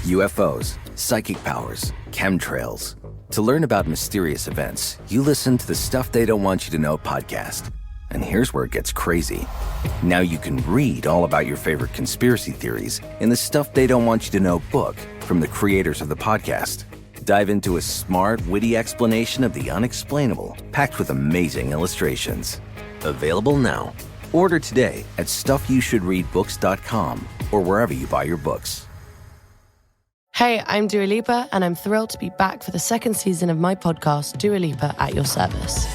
UFOs, psychic powers, chemtrails. To learn about mysterious events, you listen to the Stuff They Don't Want You to Know podcast. And here's where it gets crazy. Now you can read all about your favorite conspiracy theories in the Stuff They Don't Want You to Know book from the creators of the podcast. Dive into a smart, witty explanation of the unexplainable, packed with amazing illustrations. Available now. Order today at stuffyoushouldreadbooks.com or wherever you buy your books. Hey, I'm Dua Lipa, and I'm thrilled to be back for the second season of my podcast, Dua Lipa at Your Service.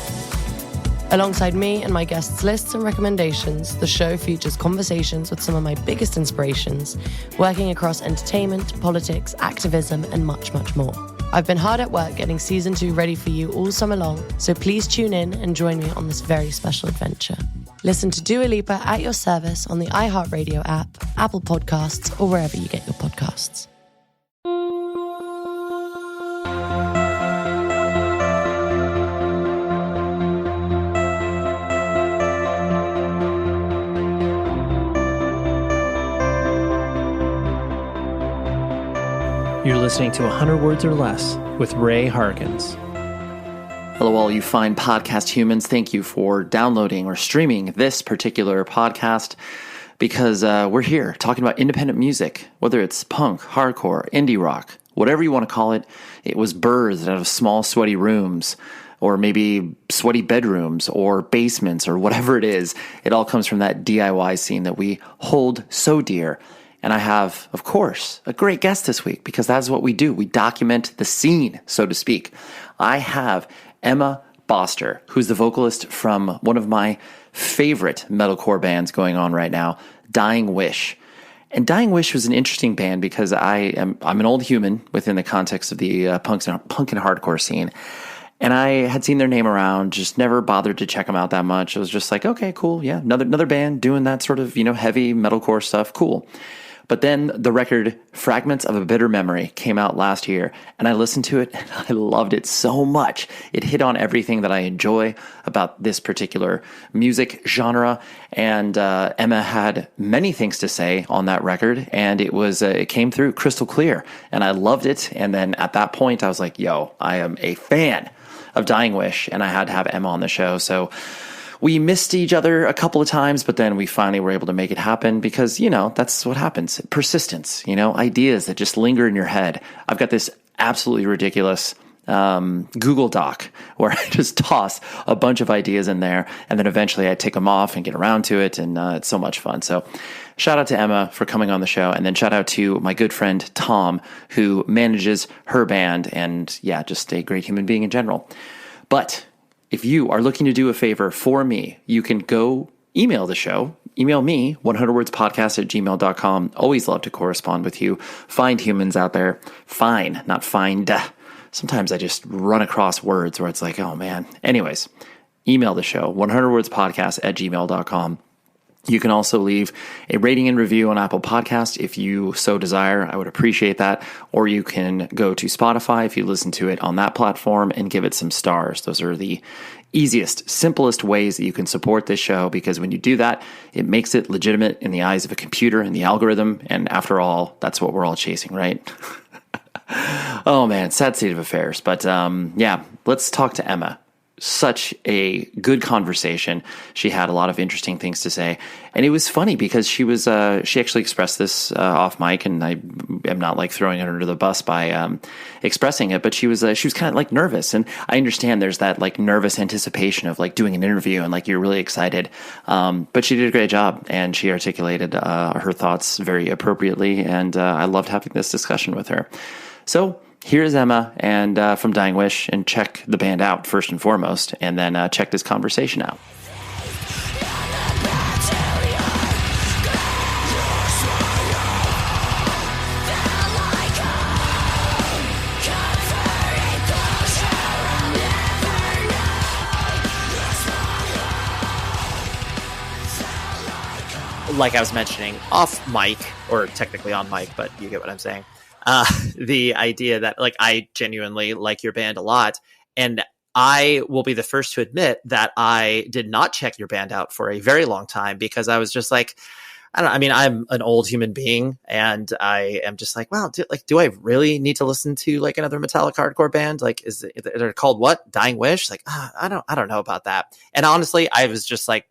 Alongside me and my guests' lists and recommendations, the show features conversations with some of my biggest inspirations, working across entertainment, politics, activism, and much, much more. I've been hard at work getting season 2 ready for you all summer long, so please tune in and join me on this very special adventure. Listen to Dua Lipa at Your Service on the iHeartRadio app, Apple Podcasts, or wherever you get your podcasts. You're listening to 100 Words or Less with Ray Harkins. Hello, all you fine podcast humans. Thank you for downloading or streaming this particular podcast because we're here talking about independent music, whether it's punk, hardcore, indie rock, whatever you want to call it. It was birthed out of small, sweaty rooms or maybe sweaty bedrooms or basements or whatever it is. It all comes from that DIY scene that we hold so dear. And I have, of course, a great guest this week because that's what we do. We document the scene, so to speak. I have Emma Boster, who's the vocalist from one of my favorite metalcore bands going on right now, Dying Wish. And Dying Wish was an interesting band because I'm an old human within the context of the punk and hardcore scene. And I had seen their name around, just never bothered to check them out that much. It was just like, okay, cool, yeah, another band doing that sort of, heavy metalcore stuff, cool. But then the record Fragments of a Bitter Memory came out last year, and I listened to it, and I loved it so much. It hit on everything that I enjoy about this particular music genre, and Emma had many things to say on that record, and it came through crystal clear, and I loved it. And then at that point, I was like, yo, I am a fan of Dying Wish, and I had to have Emma on the show, so we missed each other a couple of times, but then we finally were able to make it happen because, that's what happens. Persistence, ideas that just linger in your head. I've got this absolutely ridiculous Google Doc where I just toss a bunch of ideas in there, and then eventually I take them off and get around to it, and it's so much fun. So shout out to Emma for coming on the show, and then shout out to my good friend Tom, who manages her band, and yeah, just a great human being in general. But if you are looking to do a favor for me, you can go email the show. Email me, 100wordspodcast@gmail.com. Always love to correspond with you. Find humans out there. Fine, not find. Sometimes I just run across words where it's like, oh man. Anyways, email the show, 100wordspodcast@gmail.com. You can also leave a rating and review on Apple Podcasts if you so desire. I would appreciate that. Or you can go to Spotify if you listen to it on that platform and give it some stars. Those are the easiest, simplest ways that you can support this show, because when you do that, it makes it legitimate in the eyes of a computer and the algorithm. And after all, that's what we're all chasing, right? Oh man, sad state of affairs. But yeah, let's talk to Emma. Such a good conversation. She had a lot of interesting things to say, and it was funny because she actually expressed this off mic, and I am not like throwing her under the bus by expressing it, but she was kind of like nervous, and I understand there's that like nervous anticipation of like doing an interview and like you're really excited, but she did a great job, and she articulated her thoughts very appropriately, and I loved having this discussion with her. So here's Emma and from Dying Wish, and check the band out first and foremost, and then check this conversation out. Like I was mentioning off mic, or technically on mic, but you get what I'm saying. The idea that like I genuinely like your band a lot, and I will be the first to admit that I did not check your band out for a very long time because I was just like, I don't know. I mean, I'm an old human being, and I am just like, wow, do I really need to listen to like another Metallic hardcore band? Like, they're called what? Dying Wish? Like, I don't know about that. And honestly, I was just like,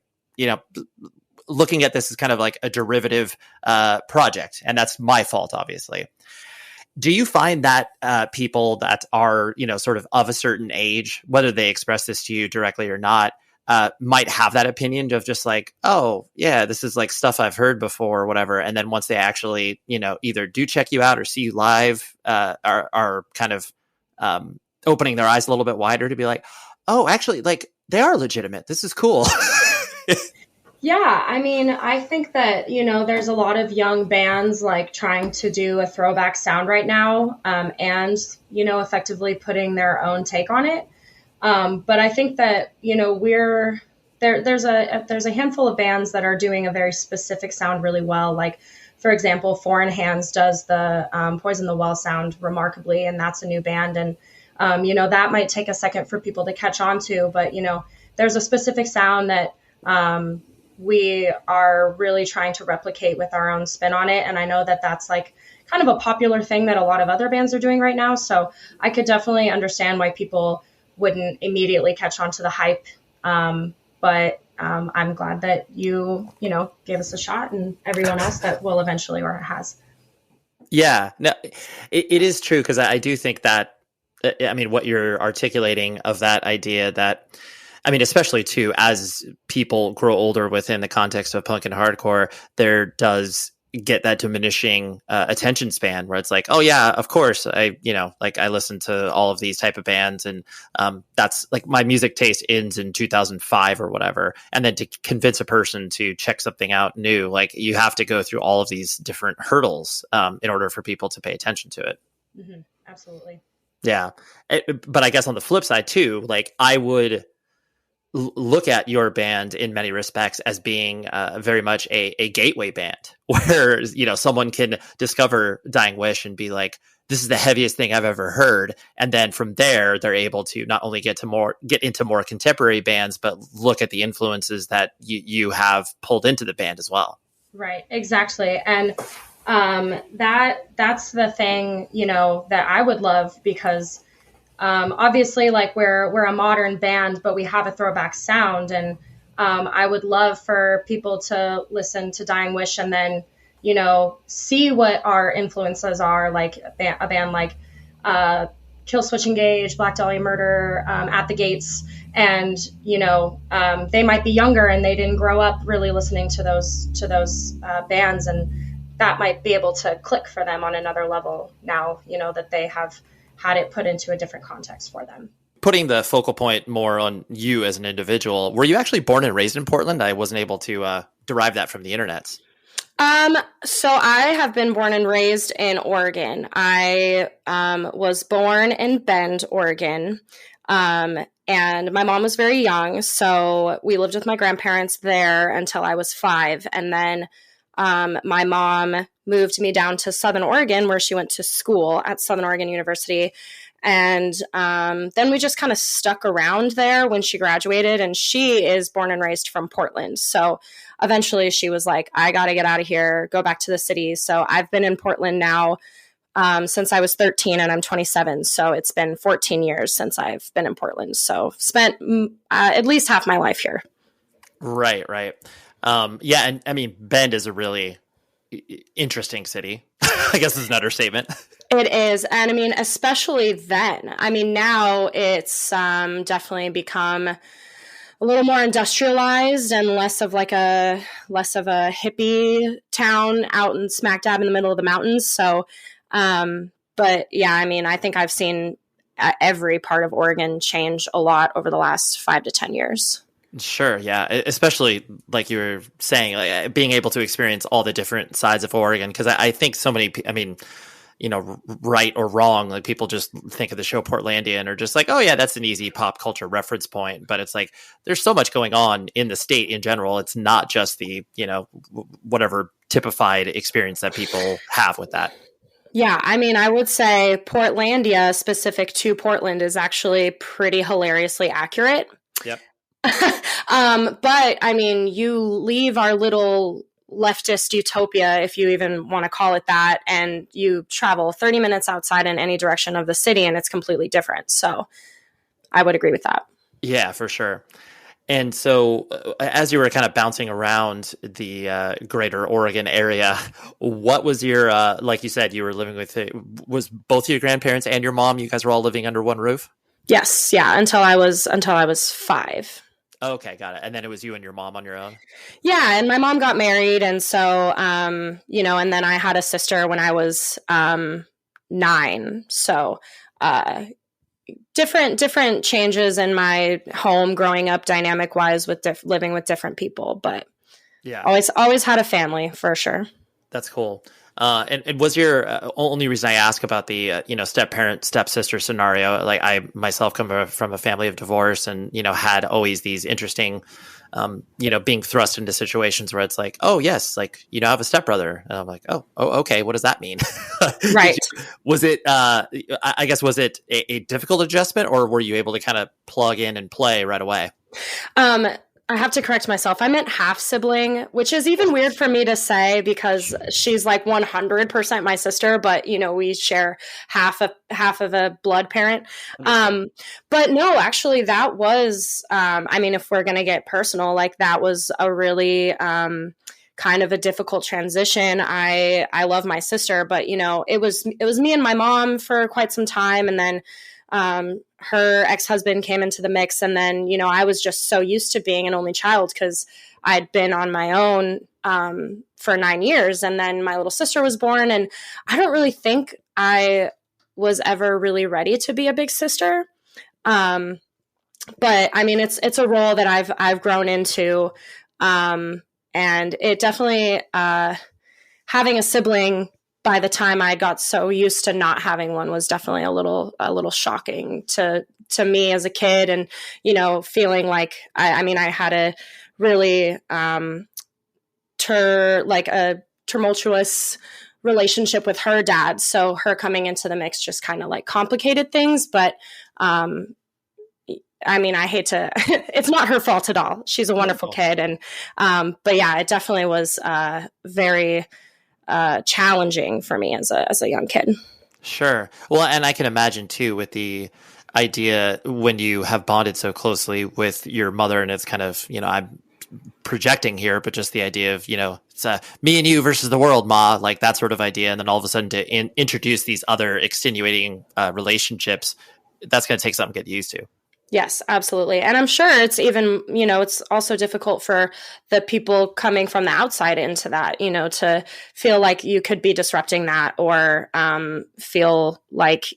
looking at this as kind of like a derivative project, and that's my fault, obviously. Do you find that people that are, sort of a certain age, whether they express this to you directly or not, might have that opinion of just like, oh yeah, this is like stuff I've heard before or whatever. And then once they actually, either do check you out or see you live, are kind of opening their eyes a little bit wider to be like, oh, actually, like they are legitimate. This is cool. Yeah, I mean, I think that, there's a lot of young bands like trying to do a throwback sound right now, and, effectively putting their own take on it. But I think that, there's a handful of bands that are doing a very specific sound really well. Like, for example, Foreign Hands does the Poison the Well sound remarkably, and that's a new band. And, that might take a second for people to catch on to, but, there's a specific sound that we are really trying to replicate with our own spin on it. And I know that that's like kind of a popular thing that a lot of other bands are doing right now. So I could definitely understand why people wouldn't immediately catch on to the hype. But I'm glad that you gave us a shot, and everyone else that will eventually or has. Yeah, no, it is true. Cause I do think that, I mean, what you're articulating of that idea that, I mean, especially too, as people grow older within the context of punk and hardcore, there does get that diminishing attention span where it's like, oh yeah, of course, I listen to all of these type of bands, and that's like my music taste ends in 2005 or whatever. And then to convince a person to check something out new, like you have to go through all of these different hurdles in order for people to pay attention to it. Mm-hmm. Absolutely. Yeah. But I guess on the flip side too, like I would look at your band in many respects as being very much a gateway band where, someone can discover Dying Wish and be like, this is the heaviest thing I've ever heard. And then from there, they're able to not only get into more contemporary bands, but look at the influences that you have pulled into the band as well. Right. Exactly. And that's the thing, that I would love, because obviously, like we're a modern band, but we have a throwback sound, and I would love for people to listen to Dying Wish and then, see what our influences are, like a band like Kill Switch Engage, Black Dahlia Murder, At the Gates, and they might be younger and they didn't grow up really listening to those bands, and that might be able to click for them on another level now, that they have had it put into a different context for them. Putting the focal point more on you as an individual, were you actually born and raised in Portland? I wasn't able to derive that from the internet. So I have been born and raised in Oregon. I was born in Bend, Oregon. And my mom was very young, so we lived with my grandparents there until I was 5. And then my mom moved me down to Southern Oregon, where she went to school at Southern Oregon University. And then we just kind of stuck around there when she graduated, and she is born and raised from Portland. So eventually she was like, I got to get out of here, go back to the city. So I've been in Portland now since I was 13, and I'm 27. So it's been 14 years since I've been in Portland. So spent at least half my life here. Right. Yeah. And I mean, Bend is a really interesting city. I guess is an understatement. It is. And I mean, especially then. I mean, now it's definitely become a little more industrialized and less of a hippie town out and smack dab in the middle of the mountains. So, but yeah, I mean, I think I've seen every part of Oregon change a lot over the last 5 to 10 years. Sure. Yeah. Especially like you were saying, like, being able to experience all the different sides of Oregon. Cause I think so many, I mean, right or wrong, like people just think of the show Portlandia and are just like, oh yeah, that's an easy pop culture reference point. But it's like, there's so much going on in the state in general. It's not just the, whatever typified experience that people have with that. Yeah, I mean, I would say Portlandia specific to Portland is actually pretty hilariously accurate. Yep. But I mean, you leave our little leftist utopia, if you even want to call it that, and you travel 30 minutes outside in any direction of the city and it's completely different. So I would agree with that. Yeah, for sure. And so as you were kind of bouncing around the greater Oregon area, what was your, like you said, you were living with, was both your grandparents and your mom, you guys were all living under one roof? Yes. Yeah. Until I was 5. Okay, got it. And then it was you and your mom on your own? Yeah, and my mom got married, and so and then I had a sister when I was 9. So different changes in my home growing up, dynamic wise, with living with different people, but yeah, always had a family for sure. That's cool. And was your only reason I ask about the step-parent, stepsister scenario? Like I myself come from a family of divorce, and had always these interesting, being thrust into situations where it's like, oh yes, like I have a stepbrother, and I'm like, oh okay, what does that mean? Right. Was it? I guess was it a difficult adjustment, or were you able to kind of plug in and play right away? I have to correct myself. I meant half sibling, which is even weird for me to say because she's like 100% my sister, but we share half of a blood parent. But no, actually that was, if we're going to get personal, like that was a really, kind of a difficult transition. I love my sister, but it was me and my mom for quite some time. And then, her ex-husband came into the mix, and then I was just so used to being an only child because I'd been on my own for 9 years, and then my little sister was born, and I don't really think I was ever really ready to be a big sister. But it's a role that I've grown into, and it definitely having a sibling. By the time I got so used to not having one was definitely a little shocking to me as a kid, and feeling like I had a really a tumultuous relationship with her dad, so her coming into the mix just kind of like complicated things. But I hate to it's not her fault at all. She's a wonderful kid, and but yeah, it definitely was very challenging for me as a young kid. Sure. Well, and I can imagine too with the idea when you have bonded so closely with your mother, and it's kind of, I'm projecting here, but just the idea of, it's me and you versus the world, Ma, like that sort of idea. And then all of a sudden to introduce these other extenuating relationships, that's going to take something to get used to. Yes, absolutely. And I'm sure it's even, it's also difficult for the people coming from the outside into that, to feel like you could be disrupting that, or feel like,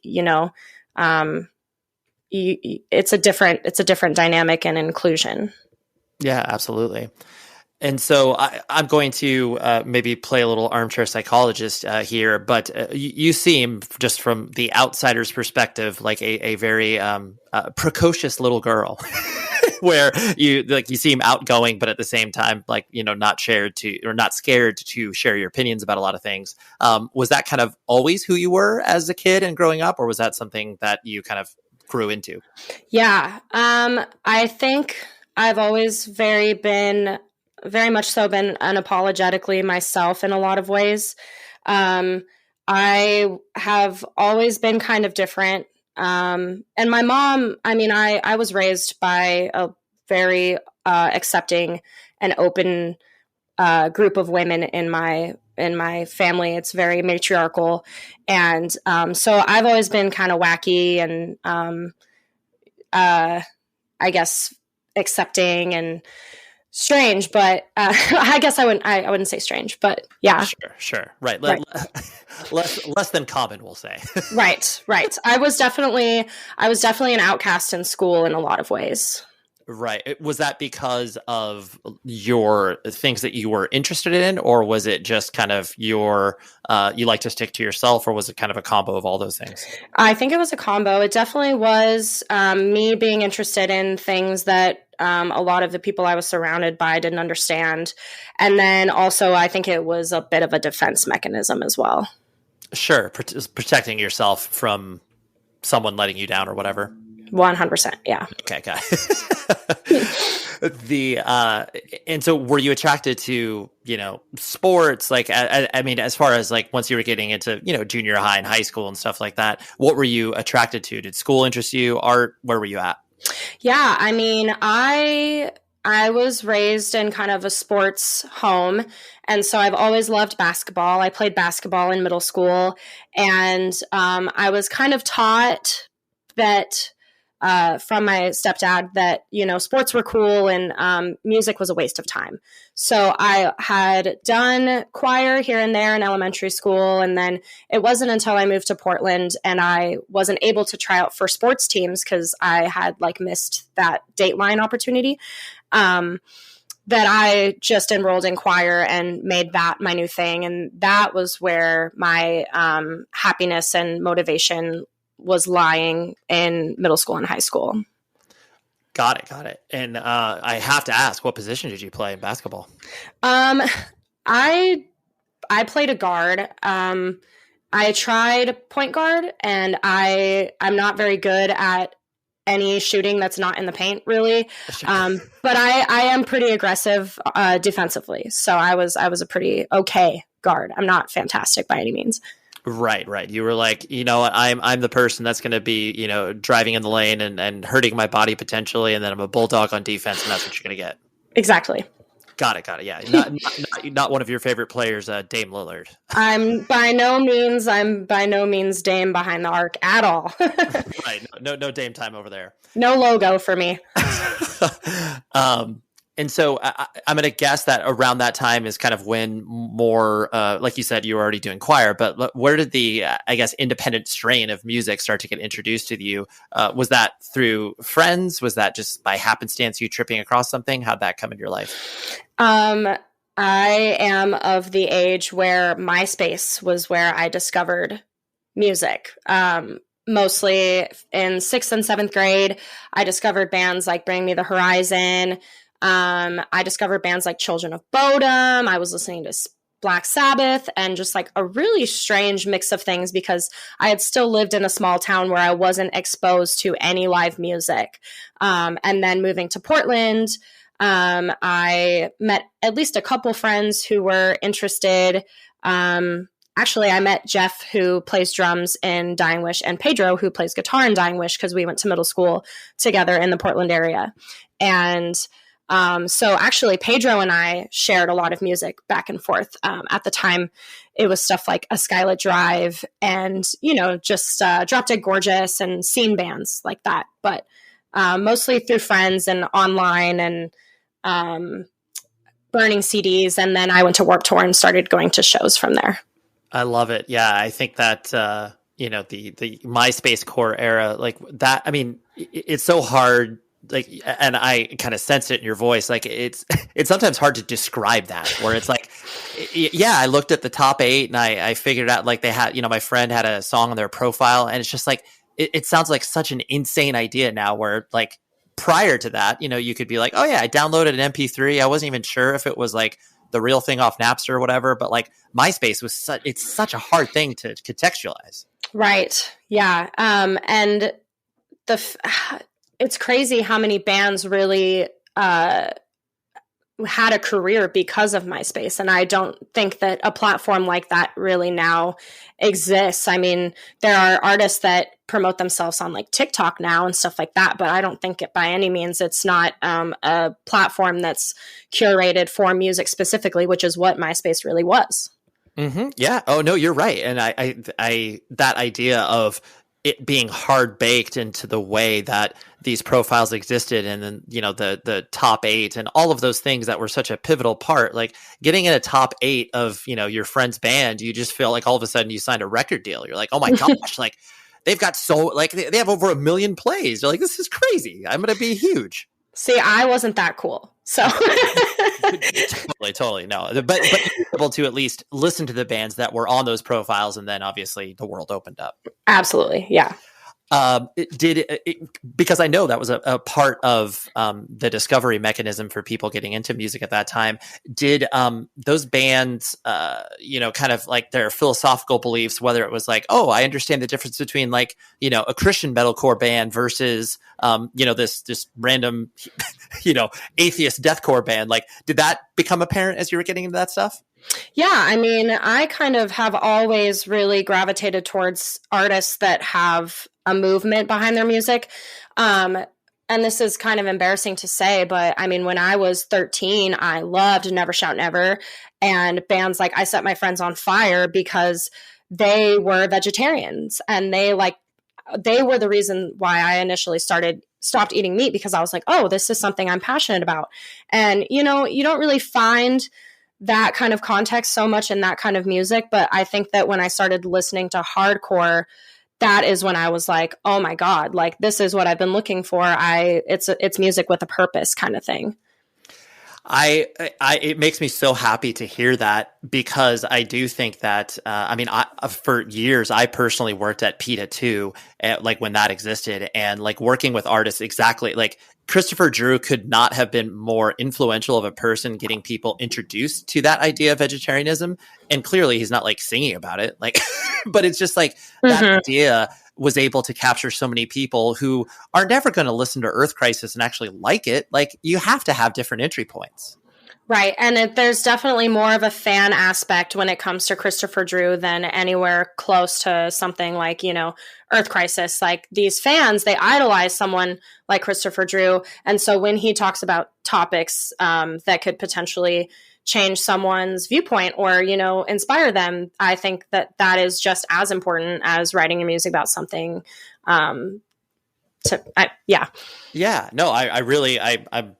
it's a different dynamic and inclusion. Yeah, absolutely. And so I'm going to maybe play a little armchair psychologist here, but you seem, just from the outsider's perspective, like a very precocious little girl, where you seem outgoing, but at the same time, like, not scared to share your opinions about a lot of things. Was that kind of always who you were as a kid and growing up, or was that something that you kind of grew into? Yeah, I think I've always very much so been unapologetically myself in a lot of ways. I have always been kind of different. And my mom, I was raised by a very accepting and open group of women in my family. It's very matriarchal. And so I've always been kind of wacky and I guess accepting and strange, but I guess I wouldn't say strange, but yeah. Sure. Right. Less than common, we'll say. Right. I was definitely an outcast in school in a lot of ways. Right. Was that because of your things that you were interested in, or was it just kind of you like to stick to yourself, or was it kind of a combo of all those things? I think it was a combo. It definitely was me being interested in things that a lot of the people I was surrounded by didn't understand. And then also I think it was a bit of a defense mechanism as well. Sure. Protecting yourself from someone letting you down or whatever. 100%. Yeah. Okay. Got it. And so were you attracted to, sports? Like, I mean, as far as like, once you were getting into, junior high and high school and stuff like that, what were you attracted to? Did school interest you? Art? Where were you at? Yeah. I mean, I was raised in kind of a sports home. And so I've always loved basketball. I played basketball in middle school. And I was kind of taught that from my stepdad that, sports were cool and music was a waste of time. So I had done choir here and there in elementary school. And then it wasn't until I moved to Portland and I wasn't able to try out for sports teams because I had missed that Dateline opportunity. That I just enrolled in choir and made that my new thing. And that was where my happiness and motivation was lying in middle school and high school. Got it. And I have to ask, what position did you play in basketball? I played a guard. I tried point guard, and I'm not very good at any shooting that's not in the paint, really. But I am pretty aggressive defensively. So I was a pretty okay guard. I'm not fantastic by any means. Right. You were like, I'm the person that's going to be, driving in the lane and hurting my body potentially. And then I'm a bulldog on defense, and that's what you're going to get. Exactly. Got it. Yeah. Not one of your favorite players, Dame Lillard. I'm by no means Dame behind the arc at all. Right. No Dame time over there. No logo for me. And so I'm going to guess that around that time is kind of when more, like you said, you were already doing choir, but where did the, independent strain of music start to get introduced to you? Was that through friends? Was that just by happenstance, you tripping across something? How'd that come in your life? I am of the age where MySpace was where I discovered music. Mostly in 6th and 7th grade, I discovered bands like Bring Me the Horizon. I discovered bands like Children of Bodom. I was listening to Black Sabbath and just a really strange mix of things because I had still lived in a small town where I wasn't exposed to any live music. And then moving to Portland, I met at least a couple friends who were interested. Actually, I met Jeff, who plays drums in Dying Wish, and Pedro, who plays guitar in Dying Wish, because we went to middle school together in the Portland area. And so actually, Pedro and I shared a lot of music back and forth. At the time, it was stuff like A Skylit Drive and, just Drop Dead Gorgeous and scene bands like that. But mostly through friends and online and burning CDs. And then I went to Warped Tour and started going to shows from there. I love it. Yeah, I think that, the MySpace-core era, like that, I mean, it's so hard. And I kind of sense it in your voice. It's sometimes hard to describe that, where it's I looked at the top 8 and I figured out they had, my friend had a song on their profile, and it's just it sounds like such an insane idea now, where prior to that, you could be like, oh yeah, I downloaded an MP3. I wasn't even sure if it was the real thing off Napster or whatever, but MySpace was it's such a hard thing to contextualize. Right. Yeah. And it's crazy how many bands really had a career because of MySpace. And I don't think that a platform like that really now exists. I mean, there are artists that promote themselves on TikTok now and stuff like that, but I don't think it by any means it's not a platform that's curated for music specifically, which is what MySpace really was. Mm-hmm. Yeah. Oh no, you're right. And I that idea of it being hard baked into the way that these profiles existed, and then the top 8 and all of those things that were such a pivotal part, getting in a top 8 of your friend's band, you just feel all of a sudden you signed a record deal. You're like, oh my gosh, they've got they have over 1 million plays. You're like, this is crazy. I'm gonna be huge. See, I wasn't that cool, so totally no. But you were able to at least listen to the bands that were on those profiles, and then obviously the world opened up. Absolutely, yeah. Because I know that was a part of the discovery mechanism for people getting into music at that time. Did those bands, kind of their philosophical beliefs, whether it was oh, I understand the difference between a Christian metalcore band versus this random atheist deathcore band. Like, did that become apparent as you were getting into that stuff? Yeah, I mean, I kind of have always really gravitated towards artists that have a movement behind their music. And this is kind of embarrassing to say, but I mean, when I was 13, I loved Never Shout Never, and bands like I Set My Friends on Fire because they were vegetarians, and they were the reason why I initially stopped eating meat, because I was like, oh, this is something I'm passionate about. And, you don't really find that kind of context so much in that kind of music. But I think that when I started listening to hardcore, that is when I was like, oh my God, like this is what I've been looking for. It's music with a purpose kind of thing. It makes me so happy to hear that, because I do think that, for years, I personally worked at PETA 2, like when that existed, and like working with artists exactly like Christopher Drew could not have been more influential of a person getting people introduced to that idea of vegetarianism. And clearly he's not like singing about it, like, but it's just like that idea was able to capture so many people who are never going to listen to Earth Crisis and actually like it. Like, you have to have different entry points. Right. And there's definitely more of a fan aspect when it comes to Christopher Drew than anywhere close to something like, Earth Crisis. Like, these fans, they idolize someone like Christopher Drew. And so when he talks about topics that could potentially change someone's viewpoint or, inspire them, I think that is just as important as writing a music about something. Yeah, no, I really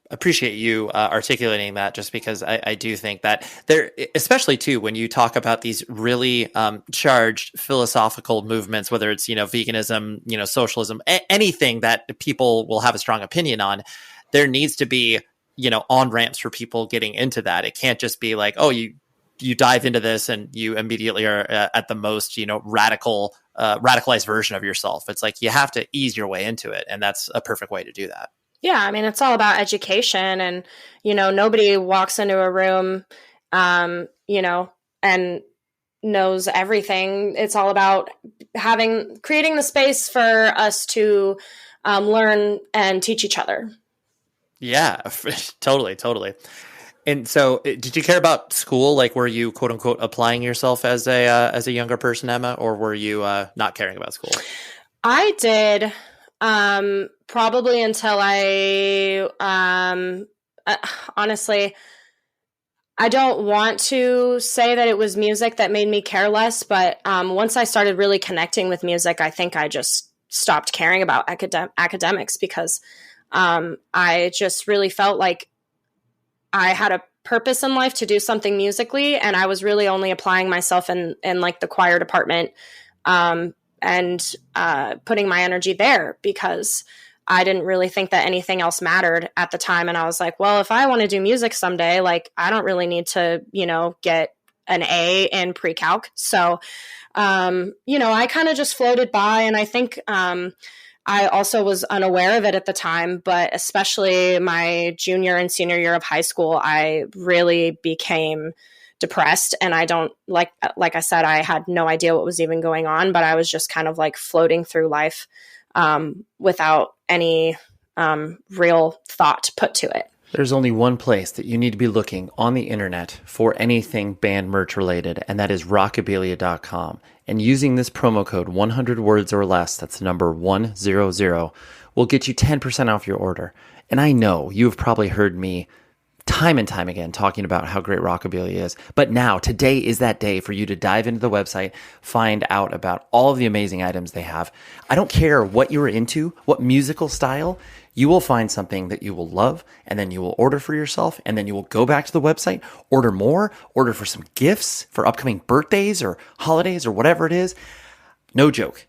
appreciate you articulating that, just because I do think that there, especially too, when you talk about these really charged philosophical movements, whether it's, veganism, socialism, anything that people will have a strong opinion on, there needs to be, on ramps for people getting into that. It can't just be like, oh, you dive into this and you immediately are at the most, radicalized version of yourself. It's like you have to ease your way into it. And that's a perfect way to do that. Yeah. I mean, it's all about education, and, nobody walks into a room, and knows everything. It's all about creating the space for us to learn and teach each other. Yeah, totally. And so did you care about school? Like, were you quote unquote applying yourself as a younger person, Emma, or were you not caring about school? I did, probably until honestly, I don't want to say that it was music that made me care less, but once I started really connecting with music, I think I just stopped caring about academics, because I just really felt like I had a purpose in life to do something musically, and I was really only applying myself in like the choir department, and putting my energy there, because I didn't really think that anything else mattered at the time. And I was like, well, if I want to do music someday, like, I don't really need to, get an A in pre-calc. So, I kind of just floated by, and I think, I also was unaware of it at the time, but especially my junior and senior year of high school, I really became depressed. And I don't like I said, I had no idea what was even going on, but I was just kind of like floating through life without any real thought put to it. There's only one place that you need to be looking on the internet for anything band merch related, and that is rockabilia.com. And using this promo code 100 words or less, that's number 100, will get you 10% off your order. And I know you've probably heard me time and time again talking about how great Rockabilia is. But now, today is that day for you to dive into the website, find out about all of the amazing items they have. I don't care what you're into, what musical style, you will find something that you will love, and then you will order for yourself, and then you will go back to the website, order more, order for some gifts for upcoming birthdays or holidays or whatever it is. No joke.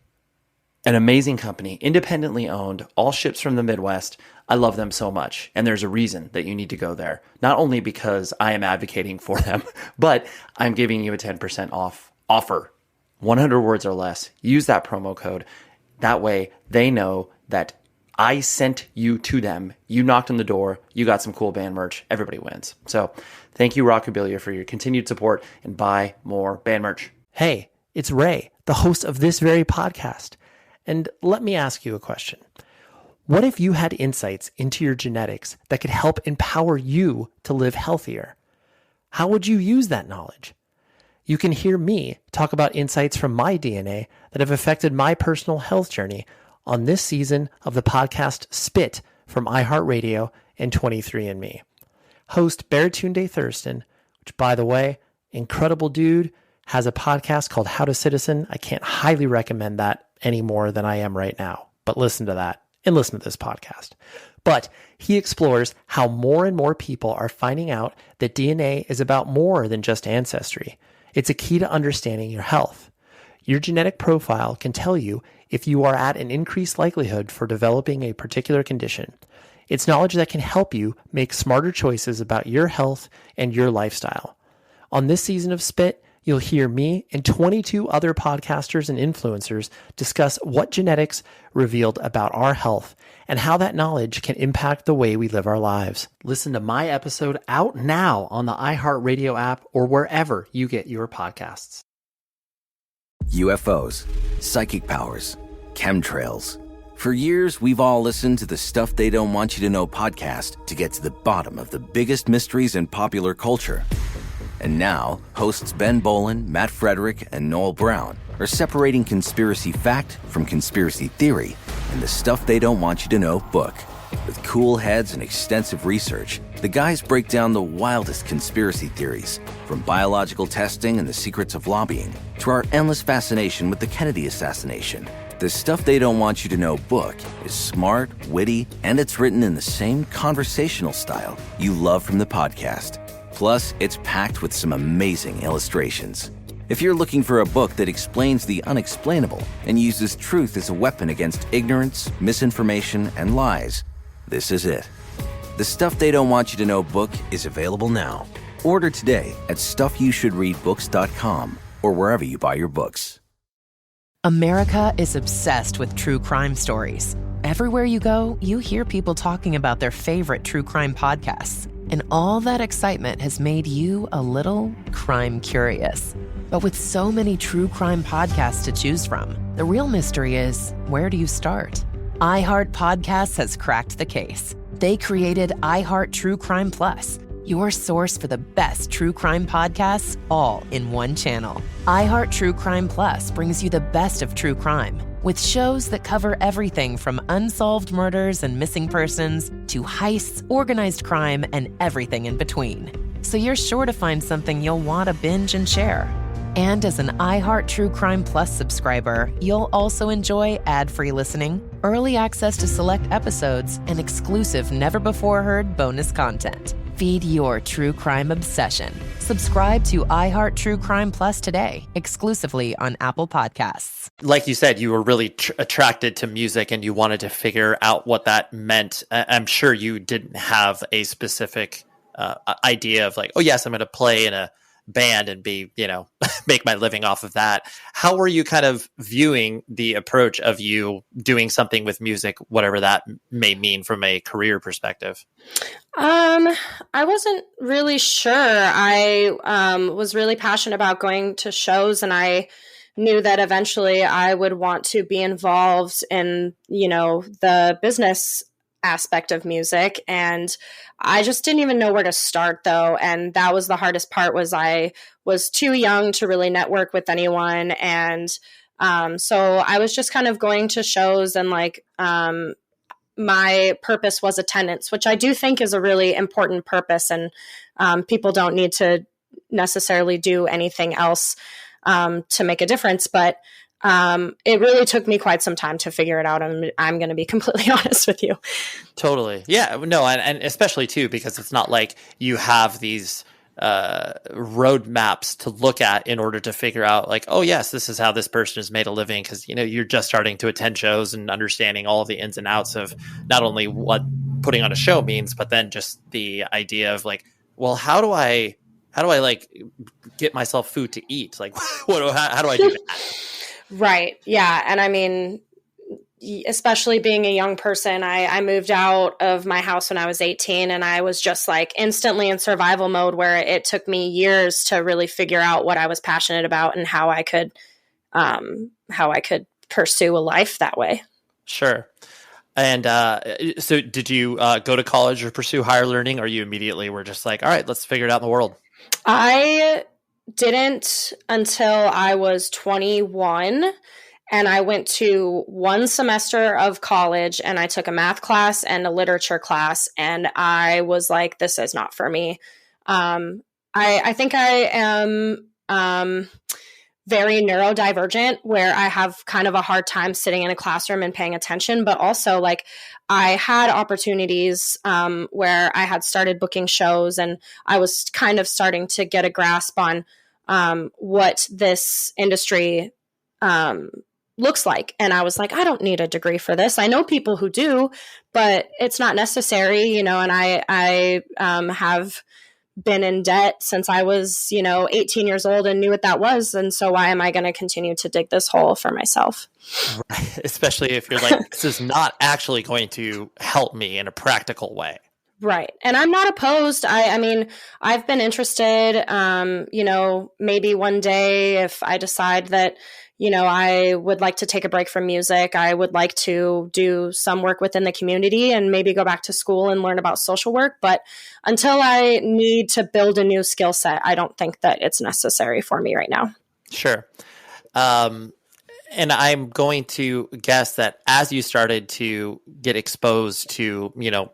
An amazing company, independently owned, all ships from the Midwest. I love them so much. And there's a reason that you need to go there. Not only because I am advocating for them, but I'm giving you a 10% off offer. 100 words or less. Use that promo code. That way they know that I sent you to them. You knocked on the door. You got some cool band merch. Everybody wins. So thank you, Rockabilia, for your continued support, and buy more band merch. Hey, it's Ray, the host of this very podcast. And let me ask you a question. What if you had insights into your genetics that could help empower you to live healthier? How would you use that knowledge? You can hear me talk about insights from my DNA that have affected my personal health journey on this season of the podcast Spit from iHeartRadio and 23andMe. Host Baratunde Thurston, which, by the way, incredible dude, has a podcast called How to Citizen. I can't highly recommend that any more than I am right now, but listen to that and listen to this podcast. But he explores how more and more people are finding out that DNA is about more than just ancestry. It's a key to understanding your health. Your genetic profile can tell you if you are at an increased likelihood for developing a particular condition. It's knowledge that can help you make smarter choices about your health and your lifestyle. On this season of Spit, you'll hear me and 22 other podcasters and influencers discuss what genetics revealed about our health and how that knowledge can impact the way we live our lives. Listen to my episode out now on the iHeartRadio app or wherever you get your podcasts. UFOs, psychic powers, chemtrails. For years, we've all listened to the Stuff They Don't Want You to Know podcast to get to the bottom of the biggest mysteries in popular culture. And now, hosts Ben Bolin, Matt Frederick, and Noel Brown are separating conspiracy fact from conspiracy theory in the Stuff They Don't Want You to Know book. With cool heads and extensive research, the guys break down the wildest conspiracy theories, from biological testing and the secrets of lobbying to our endless fascination with the Kennedy assassination. The Stuff They Don't Want You to Know book is smart, witty, and it's written in the same conversational style you love from the podcast. Plus, it's packed with some amazing illustrations. If you're looking for a book that explains the unexplainable and uses truth as a weapon against ignorance, misinformation, and lies, this is it. The Stuff They Don't Want You to Know book is available now. Order today at stuffyoushouldreadbooks.com or wherever you buy your books. America is obsessed with true crime stories. Everywhere you go, you hear people talking about their favorite true crime podcasts. And all that excitement has made you a little crime curious. But with so many true crime podcasts to choose from, the real mystery is, where do you start? iHeartPodcasts has cracked the case. They created iHeart True Crime Plus, your source for the best true crime podcasts, all in one channel. iHeart True Crime Plus brings you the best of true crime, with shows that cover everything from unsolved murders and missing persons to heists, organized crime, and everything in between. So you're sure to find something you'll want to binge and share. And as an iHeart True Crime Plus subscriber, you'll also enjoy ad-free listening, early access to select episodes, and exclusive never-before-heard bonus content. Feed your true crime obsession. Subscribe to iHeart True Crime Plus today, exclusively on Apple Podcasts. Like you said, you were really attracted to music and you wanted to figure out what that meant. I'm sure you didn't have a specific idea of like, oh yes, I'm going to play in a band and be, make my living off of that. How were you kind of viewing the approach of you doing something with music, whatever that may mean from a career perspective? I wasn't really sure. I was really passionate about going to shows, and I knew that eventually I would want to be involved in, the business aspect of music. And I just didn't even know where to start, though. And that was the hardest part, was I was too young to really network with anyone. And so I was just kind of going to shows, and my purpose was attendance, which I do think is a really important purpose. And people don't need to necessarily do anything else to make a difference. But it really took me quite some time to figure it out. I'm going to be completely honest with you. Totally. Yeah. No. And especially too, because it's not like you have these roadmaps to look at in order to figure out like, oh yes, this is how this person has made a living. Cause you're just starting to attend shows and understanding all of the ins and outs of not only what putting on a show means, but then just the idea of like, well, how do I like get myself food to eat? Like, how do I do that? Right. Yeah. And I mean, especially being a young person, I moved out of my house when I was 18, and I was just like instantly in survival mode, where it took me years to really figure out what I was passionate about and how I could pursue a life that way. Sure. And so did you go to college or pursue higher learning, or you immediately were just like, all right, let's figure it out in the world? I didn't until I was 21. And I went to one semester of college and I took a math class and a literature class. And I was like, this is not for me. I think I am very neurodivergent, where I have kind of a hard time sitting in a classroom and paying attention. But also, like, I had opportunities where I had started booking shows and I was kind of starting to get a grasp on what this industry looks like. And I was like, I don't need a degree for this. I know people who do, but it's not necessary, you know, and I have been in debt since I was, 18 years old and knew what that was. And so why am I going to continue to dig this hole for myself? Right. Especially if you're like, this is not actually going to help me in a practical way. Right. And I'm not opposed. I mean, I've been interested, maybe one day if I decide that, I would like to take a break from music, I would like to do some work within the community and maybe go back to school and learn about social work. But until I need to build a new skill set, I don't think that it's necessary for me right now. Sure. And I'm going to guess that as you started to get exposed to,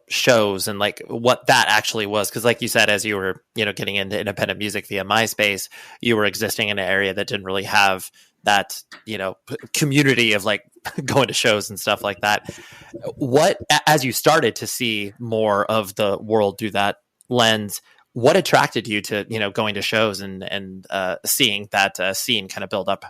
shows and like what that actually was, because like you said, as you were, getting into independent music via MySpace, you were existing in an area that didn't really have that, community of like going to shows and stuff like that. What, as you started to see more of the world through that lens, what attracted you to, going to shows and seeing that scene kind of build up?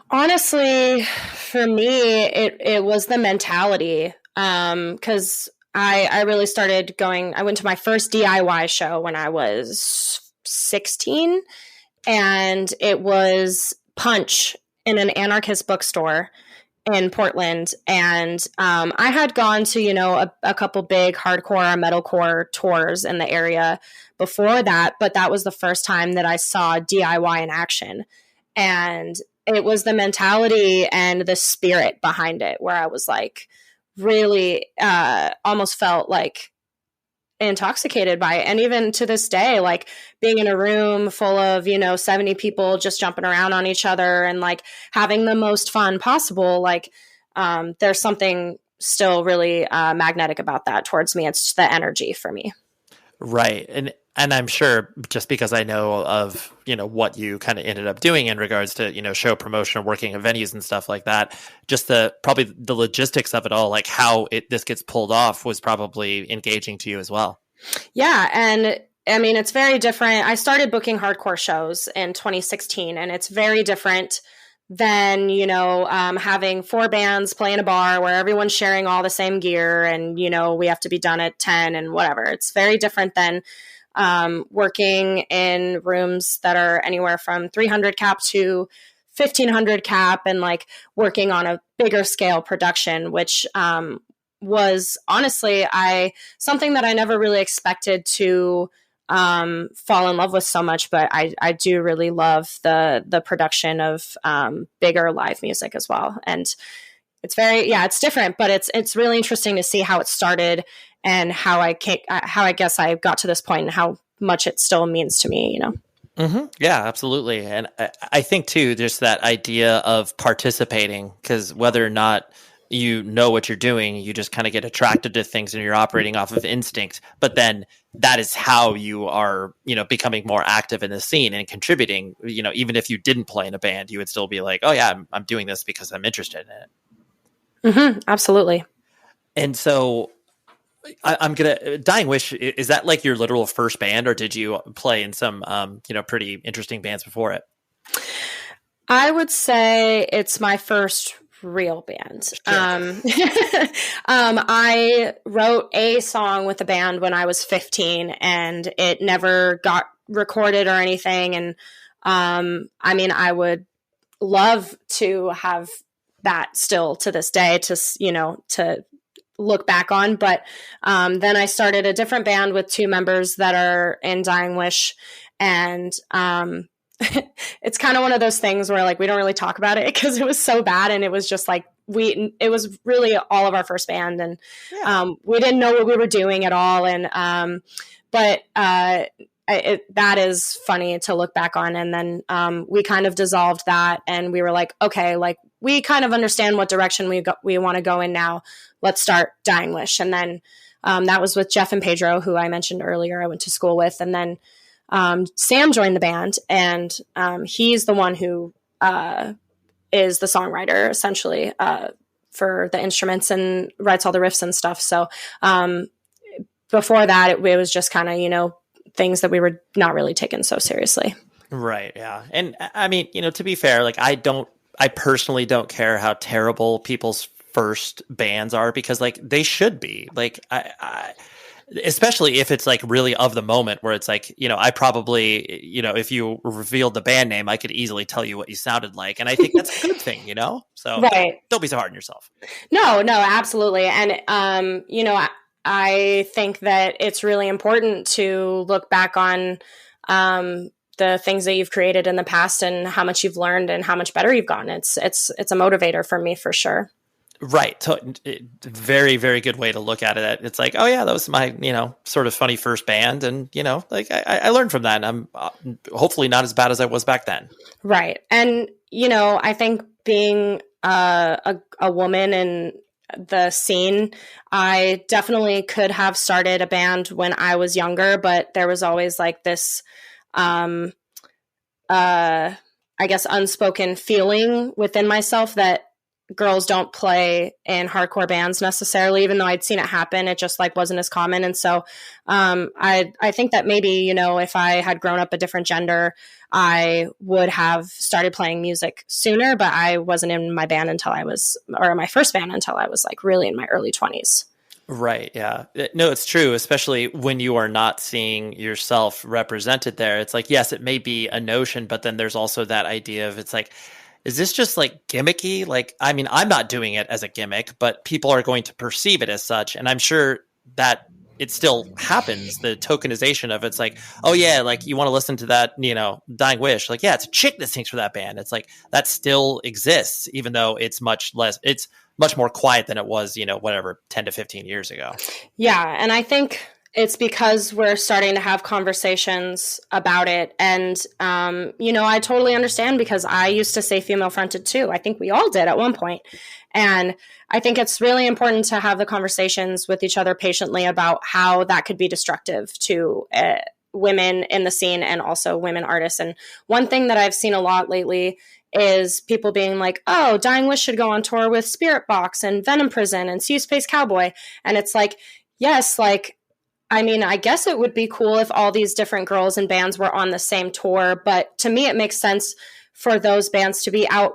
Honestly, for me, it was the mentality, because I really started I went to my first DIY show when I was 16, and it was Punch in an anarchist bookstore in Portland. And I had gone to, a couple big hardcore or metalcore tours in the area before that, but that was the first time that I saw DIY in action. And it was the mentality and the spirit behind it where I was like really almost felt like intoxicated by it. And even to this day, like being in a room full of, 70 people just jumping around on each other and like having the most fun possible, like there's something still really magnetic about that towards me. It's the energy for me. Right. And I'm sure just because I know of, what you kind of ended up doing in regards to, show promotion or working at venues and stuff like that, just probably the logistics of it all, like how this gets pulled off was probably engaging to you as well. Yeah. And I mean, it's very different. I started booking hardcore shows in 2016, and it's very different than, having 4 bands play in a bar where everyone's sharing all the same gear and, we have to be done at 10 and whatever. It's very different than working in rooms that are anywhere from 300 cap to 1,500 cap and like working on a bigger scale production, which was honestly something that I never really expected to fall in love with so much, but I do really love the production of bigger live music as well. And it's it's different, but it's really interesting to see how it started and how I guess I got to this point and how much it still means to me, Mm-hmm. Yeah, absolutely. And I think too, just that idea of participating, because whether or not you know what you're doing, you just kind of get attracted to things and you're operating off of instinct. But then that is how you are, becoming more active in the scene and contributing. Even if you didn't play in a band, you would still be like, oh yeah, I'm doing this because I'm interested in it. Mm-hmm, absolutely. And so I'm gonna Dying Wish, is that like your literal first band, or did you play in some pretty interesting bands before it? I would say it's my first real band. Sure. I wrote a song with a band when I was 15 and it never got recorded or anything. And I would love to have that still to this day to look back on. But then I started a different band with 2 members that are in Dying Wish. And it's kind of one of those things where like we don't really talk about it because it was so bad and it was just like it was really all of our first band, and we didn't know what we were doing at all. And but that is funny to look back on. And then we kind of dissolved that, and we were like, okay, like we kind of understand what direction we want to go in now. Let's start Dying Wish. And then that was with Jeff and Pedro, who I mentioned earlier I went to school with. And then Sam joined the band, and he's the one who is the songwriter essentially for the instruments and writes all the riffs and stuff. So before that, it was just kind of, you know, things that we were not really taken so seriously. Right. Yeah. And I mean, you know, to be fair, like I personally don't care how terrible people's first bands are, because like they should be like, I especially if it's like really of the moment where it's like, you know, I probably, you know, if you revealed the band name, I could easily tell you what you sounded like. And I think that's a good thing, you know? So right. Don't be so hard on yourself. No, absolutely. And, you know, I think that it's really important to look back on the things that you've created in the past and how much you've learned and how much better you've gotten. It's a motivator for me for sure. Right. So, very, very good way to look at it. It's like, oh yeah, that was my, you know, sort of funny first band. And, you know, like I learned from that, and I'm hopefully not as bad as I was back then. Right. And, you know, I think being a woman in the scene, I definitely could have started a band when I was younger, but there was always like this, I guess, unspoken feeling within myself that girls don't play in hardcore bands necessarily, even though I'd seen it happen. It just like wasn't as common. And so I think that maybe, you know, if I had grown up a different gender, I would have started playing music sooner, but I wasn't in my band or my first band until I was like really in my early 20s. Right. Yeah. No, it's true. Especially when you are not seeing yourself represented there. It's like, yes, it may be a notion, but then there's also that idea of, it's like, is this just like gimmicky? Like, I mean, I'm not doing it as a gimmick, but people are going to perceive it as such. And I'm sure that it still happens. The tokenization of it's like, oh yeah, like you want to listen to that, you know, Dying Wish. Like, yeah, it's a chick that sings for that band. It's like, that still exists, even though it's much more quiet than it was, you know, whatever, 10 to 15 years ago. Yeah. And I think it's because we're starting to have conversations about it. And, you know, I totally understand, because I used to say female fronted too. I think we all did at one point. And I think it's really important to have the conversations with each other patiently about how that could be destructive to women in the scene and also women artists. And one thing that I've seen a lot lately is people being like, oh, Dying Wish should go on tour with Spirit Box and Venom Prison and See You Space Cowboy. And it's like, yes, like, I mean, I guess it would be cool if all these different girls and bands were on the same tour, but to me, it makes sense for those bands to be out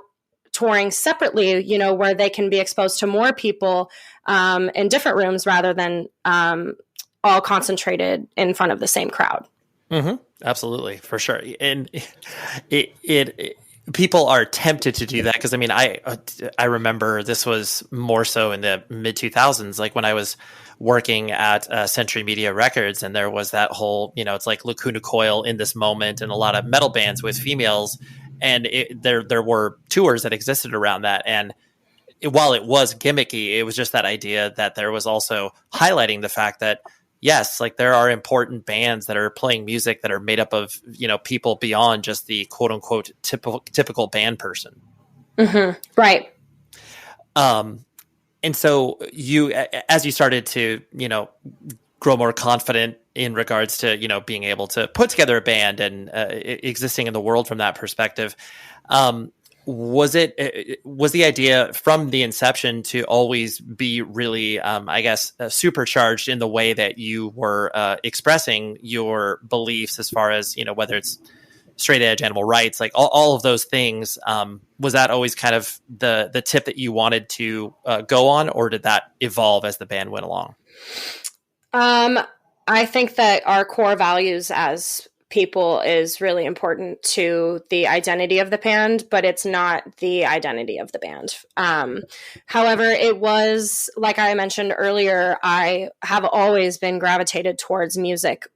touring separately, you know, where they can be exposed to more people in different rooms rather than all concentrated in front of the same crowd. Mm-hmm. Absolutely, for sure. And it people are tempted to do that, because I mean, I remember this was more so in the mid 2000s, like when I was working at Century Media Records, and there was that whole, you know, it's like Lacuna Coil in this moment, and a lot of metal bands with females, and there were tours that existed around that. And while it was gimmicky, it was just that idea that there was also highlighting the fact that, yes, like there are important bands that are playing music that are made up of, you know, people beyond just the quote unquote typical band person. Mm-hmm. Right. And so you, as you started to, you know, grow more confident in regards to, you know, being able to put together a band and existing in the world from that perspective, was the idea from the inception to always be really, I guess, supercharged in the way that you were expressing your beliefs as far as, you know, whether it's straight edge, animal rights, like all of those things, was that always kind of the tip that you wanted to go on, or did that evolve as the band went along? I think that our core values as people is really important to the identity of the band, but it's not the identity of the band. However, it was, like I mentioned earlier, I have always been gravitated towards music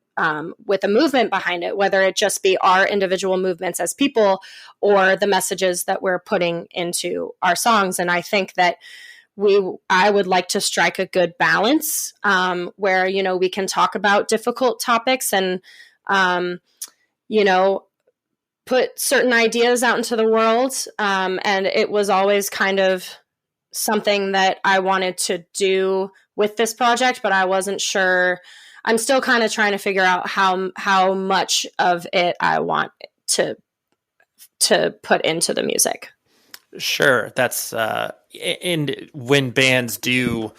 with a movement behind it, whether it just be our individual movements as people or the messages that we're putting into our songs. And I think that I would like to strike a good balance where, you know, we can talk about difficult topics and, you know, put certain ideas out into the world. And it was always kind of something that I wanted to do with this project, but I wasn't sure. I'm still kind of trying to figure out how much of it I want to put into the music. Sure. That's, and when bands do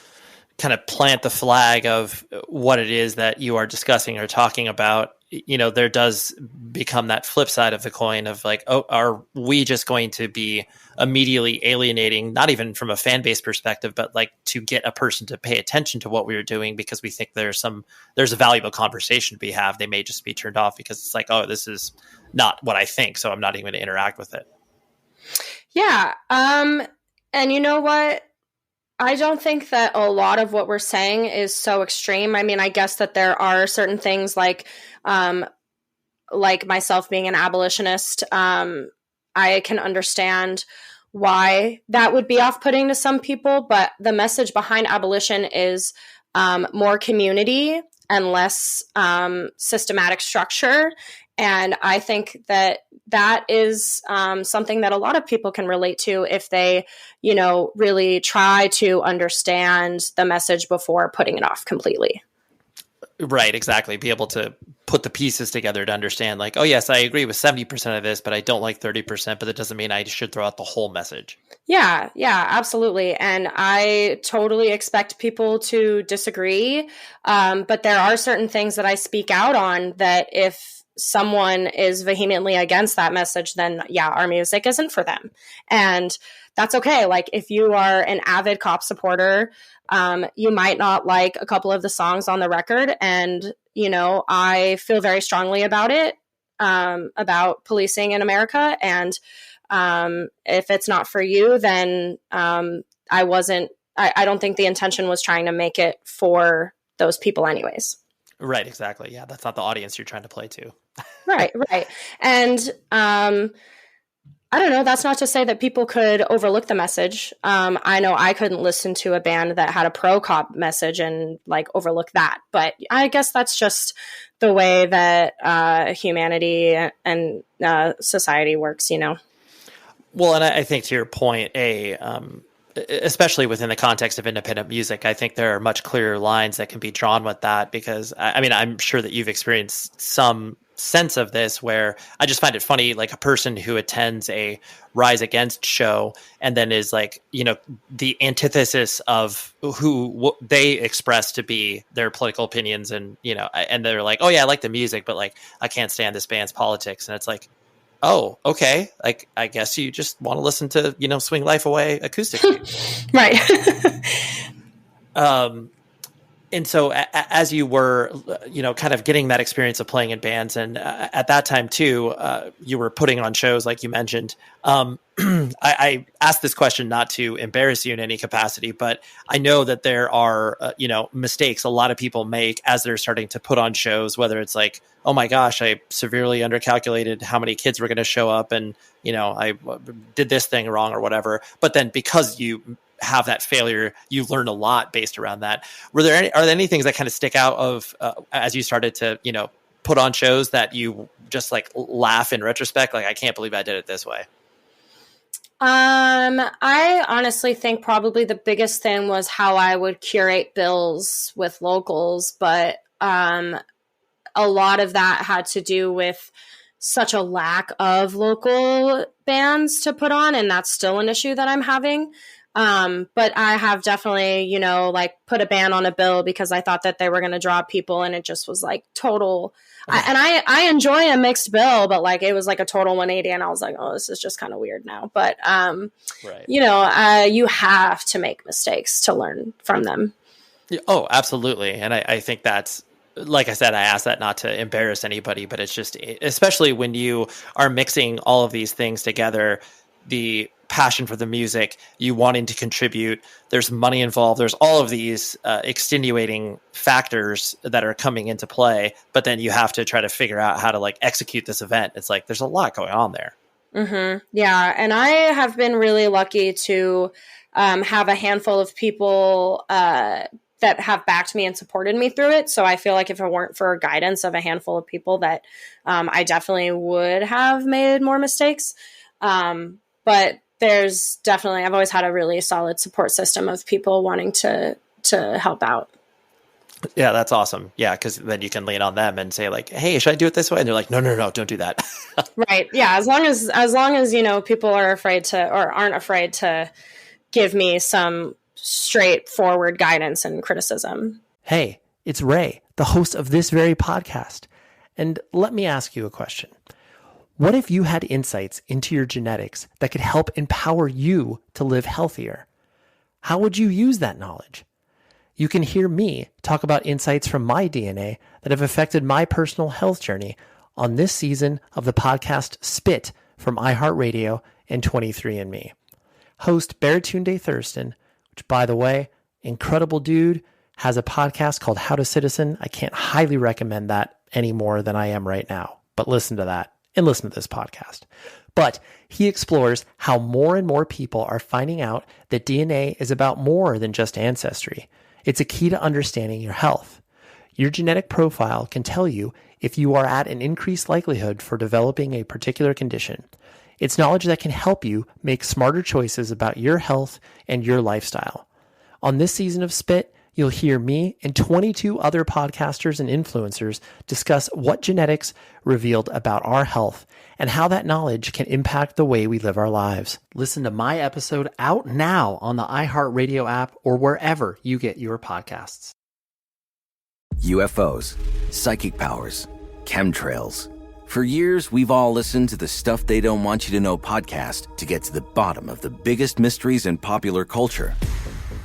kind of plant the flag of what it is that you are discussing or talking about, you know, there does become that flip side of the coin of like, oh, are we just going to be immediately alienating, not even from a fan base perspective, but like to get a person to pay attention to what we are doing because we think there's a valuable conversation to be had. They may just be turned off because it's like, oh, this is not what I think, so I'm not even going to interact with it. Yeah. And you know what? I don't think that a lot of what we're saying is so extreme. I mean, I guess that there are certain things like myself being an abolitionist. I can understand why that would be off-putting to some people, but the message behind abolition is more community and less systematic structure. And I think that is something that a lot of people can relate to if they, you know, really try to understand the message before putting it off completely. Right, exactly. Be able to put the pieces together to understand like, oh, yes, I agree with 70% of this, but I don't like 30%, but that doesn't mean I should throw out the whole message. Yeah, absolutely. And I totally expect people to disagree. But there are certain things that I speak out on that if someone is vehemently against that message, then yeah, our music isn't for them. And that's okay. Like if you are an avid cop supporter, you might not like a couple of the songs on the record. And, you know, I feel very strongly about it, about policing in America. And if it's not for you, then I don't think the intention was trying to make it for those people anyways. Right, exactly. Yeah, that's not the audience you're trying to play to. Right. And I don't know, that's not to say that people could overlook the message. I know I couldn't listen to a band that had a pro-cop message and like overlook that. But I guess that's just the way that humanity and society works, you know? Well, and I think to your point, especially within the context of independent music, I think there are much clearer lines that can be drawn with that because, I mean, I'm sure that you've experienced some sense of this where I just find it funny, like a person who attends a Rise Against show and then is like, you know, the antithesis of who they express to be their political opinions and, you know, and they're like, oh yeah, I like the music, but like, I can't stand this band's politics. And it's like, oh, okay. Like, I guess you just want to listen to, you know, Swing Life Away acoustically. Right. And so as you were, you know, kind of getting that experience of playing in bands and at that time too, you were putting on shows like you mentioned. I asked this question not to embarrass you in any capacity, but I know that there are, you know, mistakes a lot of people make as they're starting to put on shows, whether it's like, oh my gosh, I severely undercalculated how many kids were going to show up and, you know, I did this thing wrong or whatever. But then because you have that failure, you learn a lot based around that. Are there any things that kind of stick out of as you started to, you know, put on shows that you just like laugh in retrospect? Like, I can't believe I did it this way. I honestly think probably the biggest thing was how I would curate bills with locals, but a lot of that had to do with such a lack of local bands to put on, and that's still an issue that I'm having. But I have definitely, you know, like put a band on a bill because I thought that they were going to draw people and it just was like total. I enjoy a mixed bill, but like it was like a total 180 and I was like, oh, this is just kind of weird now. But, right. You know, you have to make mistakes to learn from them. Oh, absolutely. And I think that's, like I said, I asked that not to embarrass anybody, but it's just, especially when you are mixing all of these things together, the passion for the music, you wanting to contribute, there's money involved, there's all of these extenuating factors that are coming into play, but then you have to try to figure out how to like execute this event. It's like there's a lot going on there. Mm-hmm. Yeah. And I have been really lucky to have a handful of people that have backed me and supported me through it. So I feel like if it weren't for guidance of a handful of people that I definitely would have made more mistakes. But there's definitely, I've always had a really solid support system of people wanting to help out. Yeah, that's awesome. Yeah, because then you can lean on them and say like, "Hey, should I do it this way?" And they're like, "No, don't do that." Right. Yeah. As long as people are afraid to or aren't afraid to give me some straightforward guidance and criticism. Hey, it's Ray, the host of this very podcast. And let me ask you a question. What if you had insights into your genetics that could help empower you to live healthier? How would you use that knowledge? You can hear me talk about insights from my DNA that have affected my personal health journey on this season of the podcast Spit from iHeartRadio and 23andMe. Host Baratunde Thurston, which, by the way, incredible dude, has a podcast called How to Citizen. I can't highly recommend that any more than I am right now, but listen to that and listen to this podcast. But he explores how more and more people are finding out that DNA is about more than just ancestry. It's a key to understanding your health. Your genetic profile can tell you if you are at an increased likelihood for developing a particular condition. It's knowledge that can help you make smarter choices about your health and your lifestyle. On this season of Spit, you'll hear me and 22 other podcasters and influencers discuss what genetics revealed about our health and how that knowledge can impact the way we live our lives. Listen to my episode out now on the iHeartRadio app or wherever you get your podcasts. UFOs, psychic powers, chemtrails. For years, we've all listened to the Stuff They Don't Want You to Know podcast to get to the bottom of the biggest mysteries in popular culture.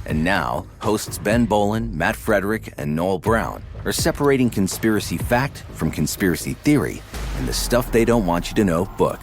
And now, hosts Ben Bolin, Matt Frederick, and Noel Brown are separating conspiracy fact from conspiracy theory in the Stuff They Don't Want You to Know book.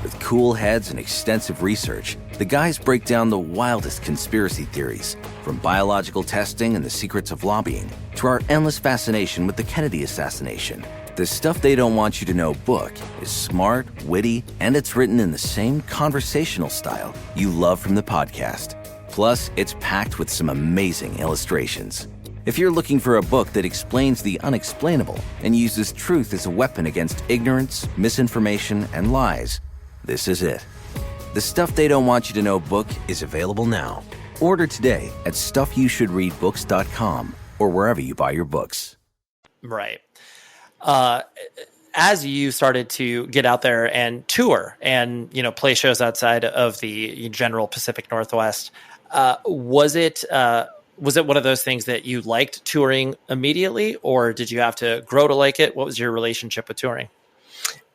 With cool heads and extensive research, the guys break down the wildest conspiracy theories, from biological testing and the secrets of lobbying to our endless fascination with the Kennedy assassination. The Stuff They Don't Want You to Know book is smart, witty, and it's written in the same conversational style you love from the podcast. Plus, it's packed with some amazing illustrations. If you're looking for a book that explains the unexplainable and uses truth as a weapon against ignorance, misinformation, and lies, this is it. The Stuff They Don't Want You to Know book is available now. Order today at stuffyoushouldreadbooks.com or wherever you buy your books. Right. As you started to get out there and tour and, play shows outside of the general Pacific Northwest, was it one of those things that you liked touring immediately, or did you have to grow to like it? What was your relationship with touring?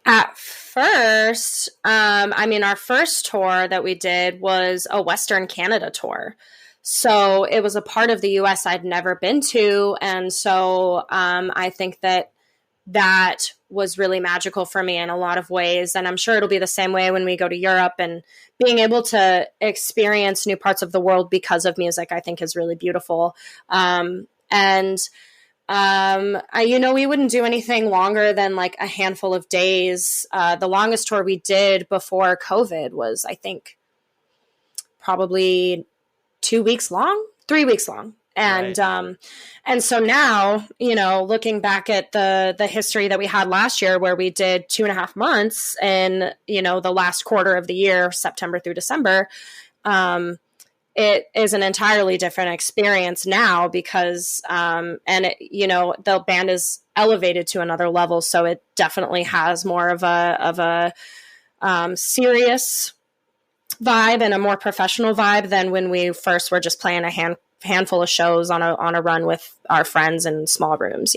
At first, our first tour that we did was a Western Canada tour. So it was a part of the US I'd never been to. And so I think that was really magical for me in a lot of ways. And I'm sure it'll be the same way when we go to Europe, and being able to experience new parts of the world because of music, I think is really beautiful. We wouldn't do anything longer than like a handful of days. The longest tour we did before COVID was, I think, probably 3 weeks long. And, right. And so now, looking back at the history that we had last year, where we did 2.5 months in, the last quarter of the year, September through December, it is an entirely different experience now because, the band is elevated to another level. So it definitely has more of a serious vibe and a more professional vibe than when we first were just playing a handful of shows on a run with our friends in small rooms,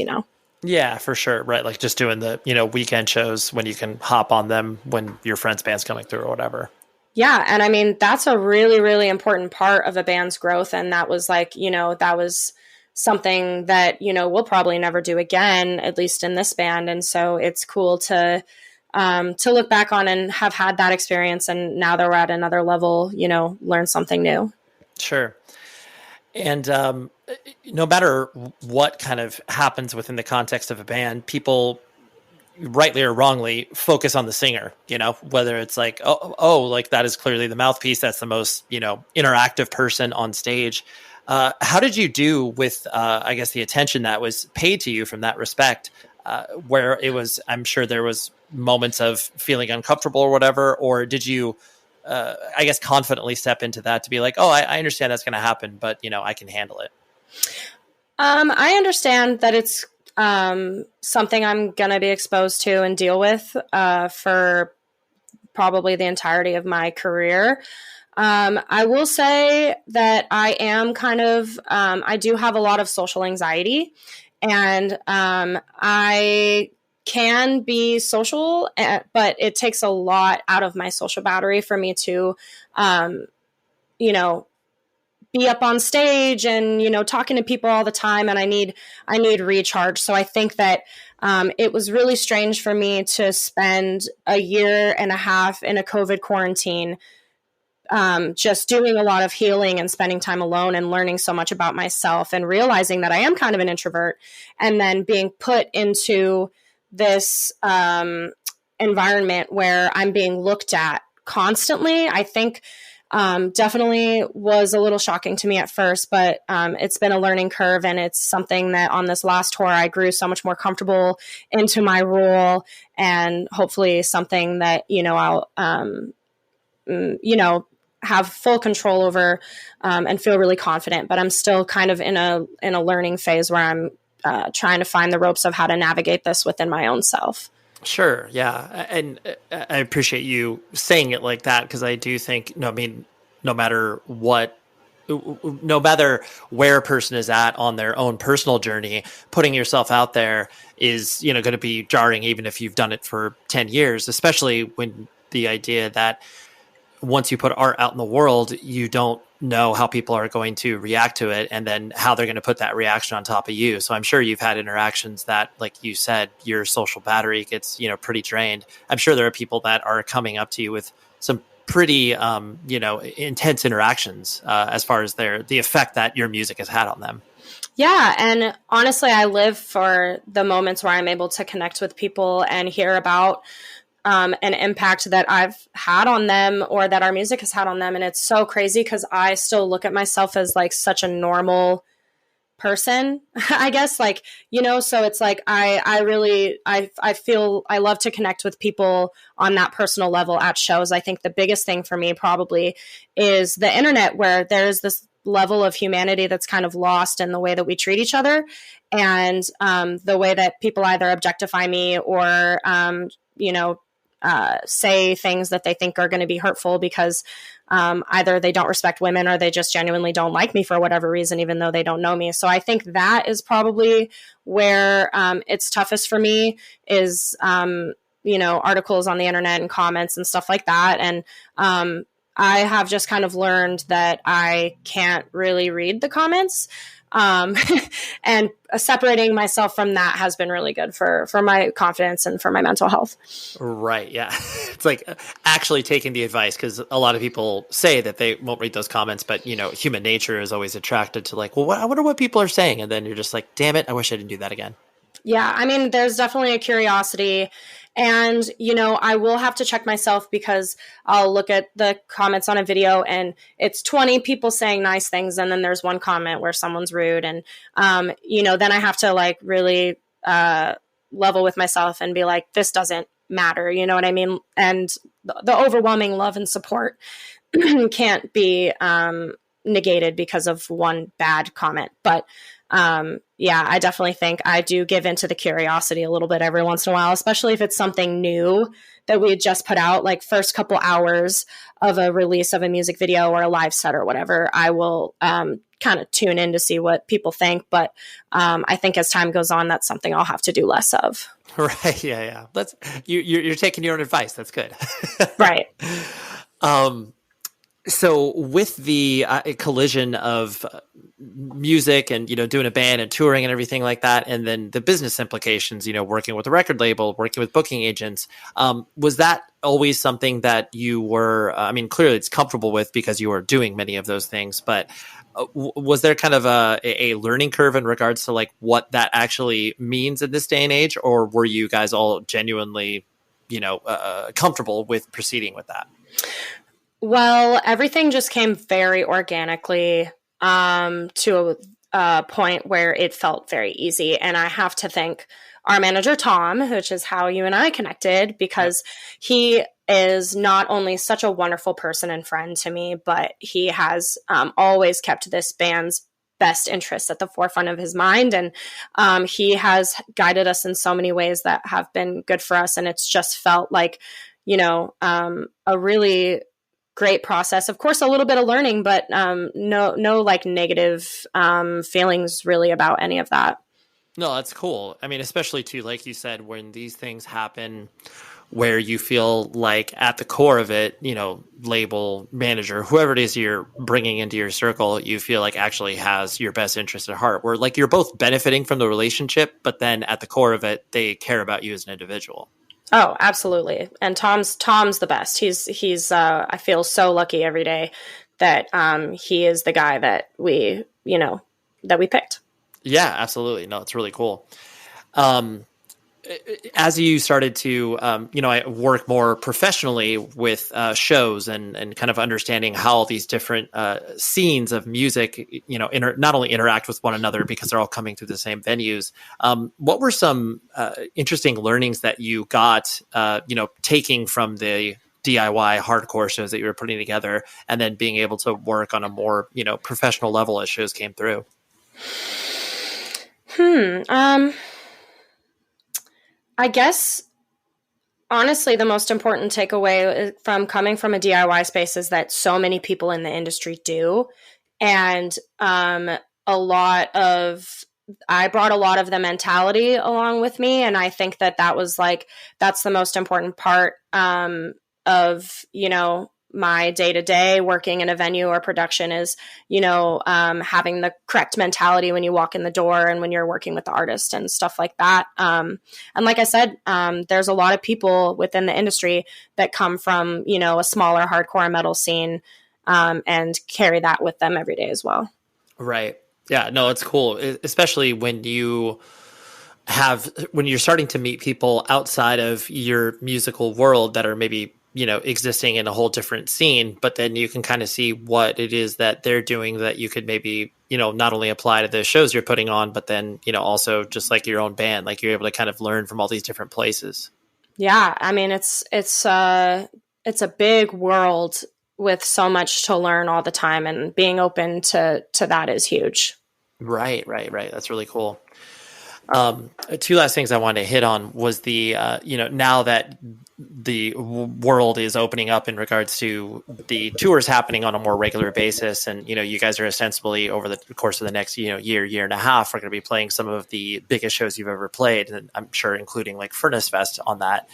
Yeah, for sure. Right. Like just doing the, weekend shows when you can hop on them when your friend's band's coming through or whatever. Yeah. And that's a really, really important part of a band's growth. And that was that was something that, we'll probably never do again, at least in this band. And so it's cool to to look back on and have had that experience. And now that we're at another level, learn something new. Sure. And no matter what kind of happens within the context of a band, people rightly or wrongly focus on the singer, whether it's like, oh, like that is clearly the mouthpiece. That's the most, interactive person on stage. How did you do with, I guess, the attention that was paid to you from that respect, where it was, I'm sure there was moments of feeling uncomfortable or whatever, or did you, I guess, confidently step into that to be like, oh, I understand that's going to happen, but, I can handle it? I understand that it's something I'm going to be exposed to and deal with for probably the entirety of my career. I will say that I am kind of, I do have a lot of social anxiety, and I can be social, but it takes a lot out of my social battery for me to, be up on stage and, talking to people all the time, and I need recharge. So I think that it was really strange for me to spend a year and a half in a COVID quarantine, just doing a lot of healing and spending time alone and learning so much about myself and realizing that I am kind of an introvert, and then being put into this environment where I'm being looked at constantly. I think definitely was a little shocking to me at first, but it's been a learning curve, and it's something that on this last tour I grew so much more comfortable into my role, and hopefully something that I'll have full control over and feel really confident. But I'm still kind of in a learning phase where I'm trying to find the ropes of how to navigate this within my own self. Sure. Yeah. And I appreciate you saying it like that, because I do think, no matter where a person is at on their own personal journey, putting yourself out there is, going to be jarring, even if you've done it for 10 years, especially when the idea that once you put art out in the world, you don't know how people are going to react to it, and then how they're going to put that reaction on top of you. So I'm sure you've had interactions that, like you said, your social battery gets, pretty drained. I'm sure there are people that are coming up to you with some pretty, intense interactions as far as the effect that your music has had on them. Yeah. And honestly, I live for the moments where I'm able to connect with people and hear about an impact that I've had on them, or that our music has had on them. And it's so crazy, because I still look at myself as like such a normal person, I guess, so it's like, I feel I love to connect with people on that personal level at shows. I think the biggest thing for me probably is the internet, where there's this level of humanity that's kind of lost in the way that we treat each other, and the way that people either objectify me or, say things that they think are going to be hurtful because either they don't respect women, or they just genuinely don't like me for whatever reason, even though they don't know me. So I think that is probably where it's toughest for me, is, articles on the internet and comments and stuff like that. And I have just kind of learned that I can't really read the comments. And separating myself from that has been really good for my confidence and for my mental health. Right. Yeah. It's like actually taking the advice, because a lot of people say that they won't read those comments, but human nature is always attracted to like, well, I wonder what people are saying. And then you're just like, damn it, I wish I didn't do that again. Yeah. I mean, there's definitely a curiosity, and, I will have to check myself, because I'll look at the comments on a video and it's 20 people saying nice things, and then there's one comment where someone's rude. And, then I have to like really level with myself and be like, this doesn't matter. You know what I mean? And the overwhelming love and support can't be negated because of one bad comment. But yeah, I definitely think I do give into the curiosity a little bit every once in a while, especially if it's something new that we had just put out, like first couple hours of a release of a music video or a live set or whatever. I will kind of tune in to see what people think. But I think as time goes on, that's something I'll have to do less of. Right. Yeah. You're taking your own advice. That's good. Right. So with the collision of music and, doing a band and touring and everything like that. And then the business implications, working with a record label, working with booking agents. Was that always something that you were, clearly it's comfortable with because you were doing many of those things, but was there kind of a learning curve in regards to like what that actually means in this day and age? Or were you guys all genuinely, comfortable with proceeding with that? Well, everything just came very organically to a point where it felt very easy. And I have to thank our manager, Tom, which is how you and I connected, because he is not only such a wonderful person and friend to me, but he has always kept this band's best interests at the forefront of his mind. And he has guided us in so many ways that have been good for us. And it's just felt like, a really great process. Of course, a little bit of learning, but no like negative feelings really about any of that. No, that's cool. Especially too, like you said, when these things happen where you feel like at the core of it, label, manager, whoever it is you're bringing into your circle, you feel like actually has your best interest at heart, where like you're both benefiting from the relationship, but then at the core of it, they care about you as an individual. Oh, absolutely. And Tom's the best. He's I feel so lucky every day that he is the guy that we picked. Yeah, absolutely. No, it's really cool. As you started to, I work more professionally with shows and kind of understanding how these different scenes of music, not only interact with one another because they're all coming through the same venues. What were some interesting learnings that you got, taking from the DIY hardcore shows that you were putting together and then being able to work on a more, professional level as shows came through? I guess, honestly, the most important takeaway from coming from a DIY space is that so many people in the industry do. And I brought a lot of the mentality along with me. And I think that's the most important part of, my day-to-day working in a venue or production is, having the correct mentality when you walk in the door and when you're working with the artist and stuff like that. And like I said, there's a lot of people within the industry that come from, a smaller hardcore metal scene and carry that with them every day as well. Right. Yeah, no, it's cool. Especially when you're starting to meet people outside of your musical world that are maybe existing in a whole different scene, but then you can kind of see what it is that they're doing that you could maybe, not only apply to the shows you're putting on, but then, also just like your own band, like you're able to kind of learn from all these different places. Yeah. It's a big world with so much to learn all the time, and being open to that is huge. Right. That's really cool. Two last things I wanted to hit on was the, now that the world is opening up in regards to the tours happening on a more regular basis. And, you guys are ostensibly over the course of the next, year and a half, are going to be playing some of the biggest shows you've ever played. And I'm sure including like Furnace Fest on that.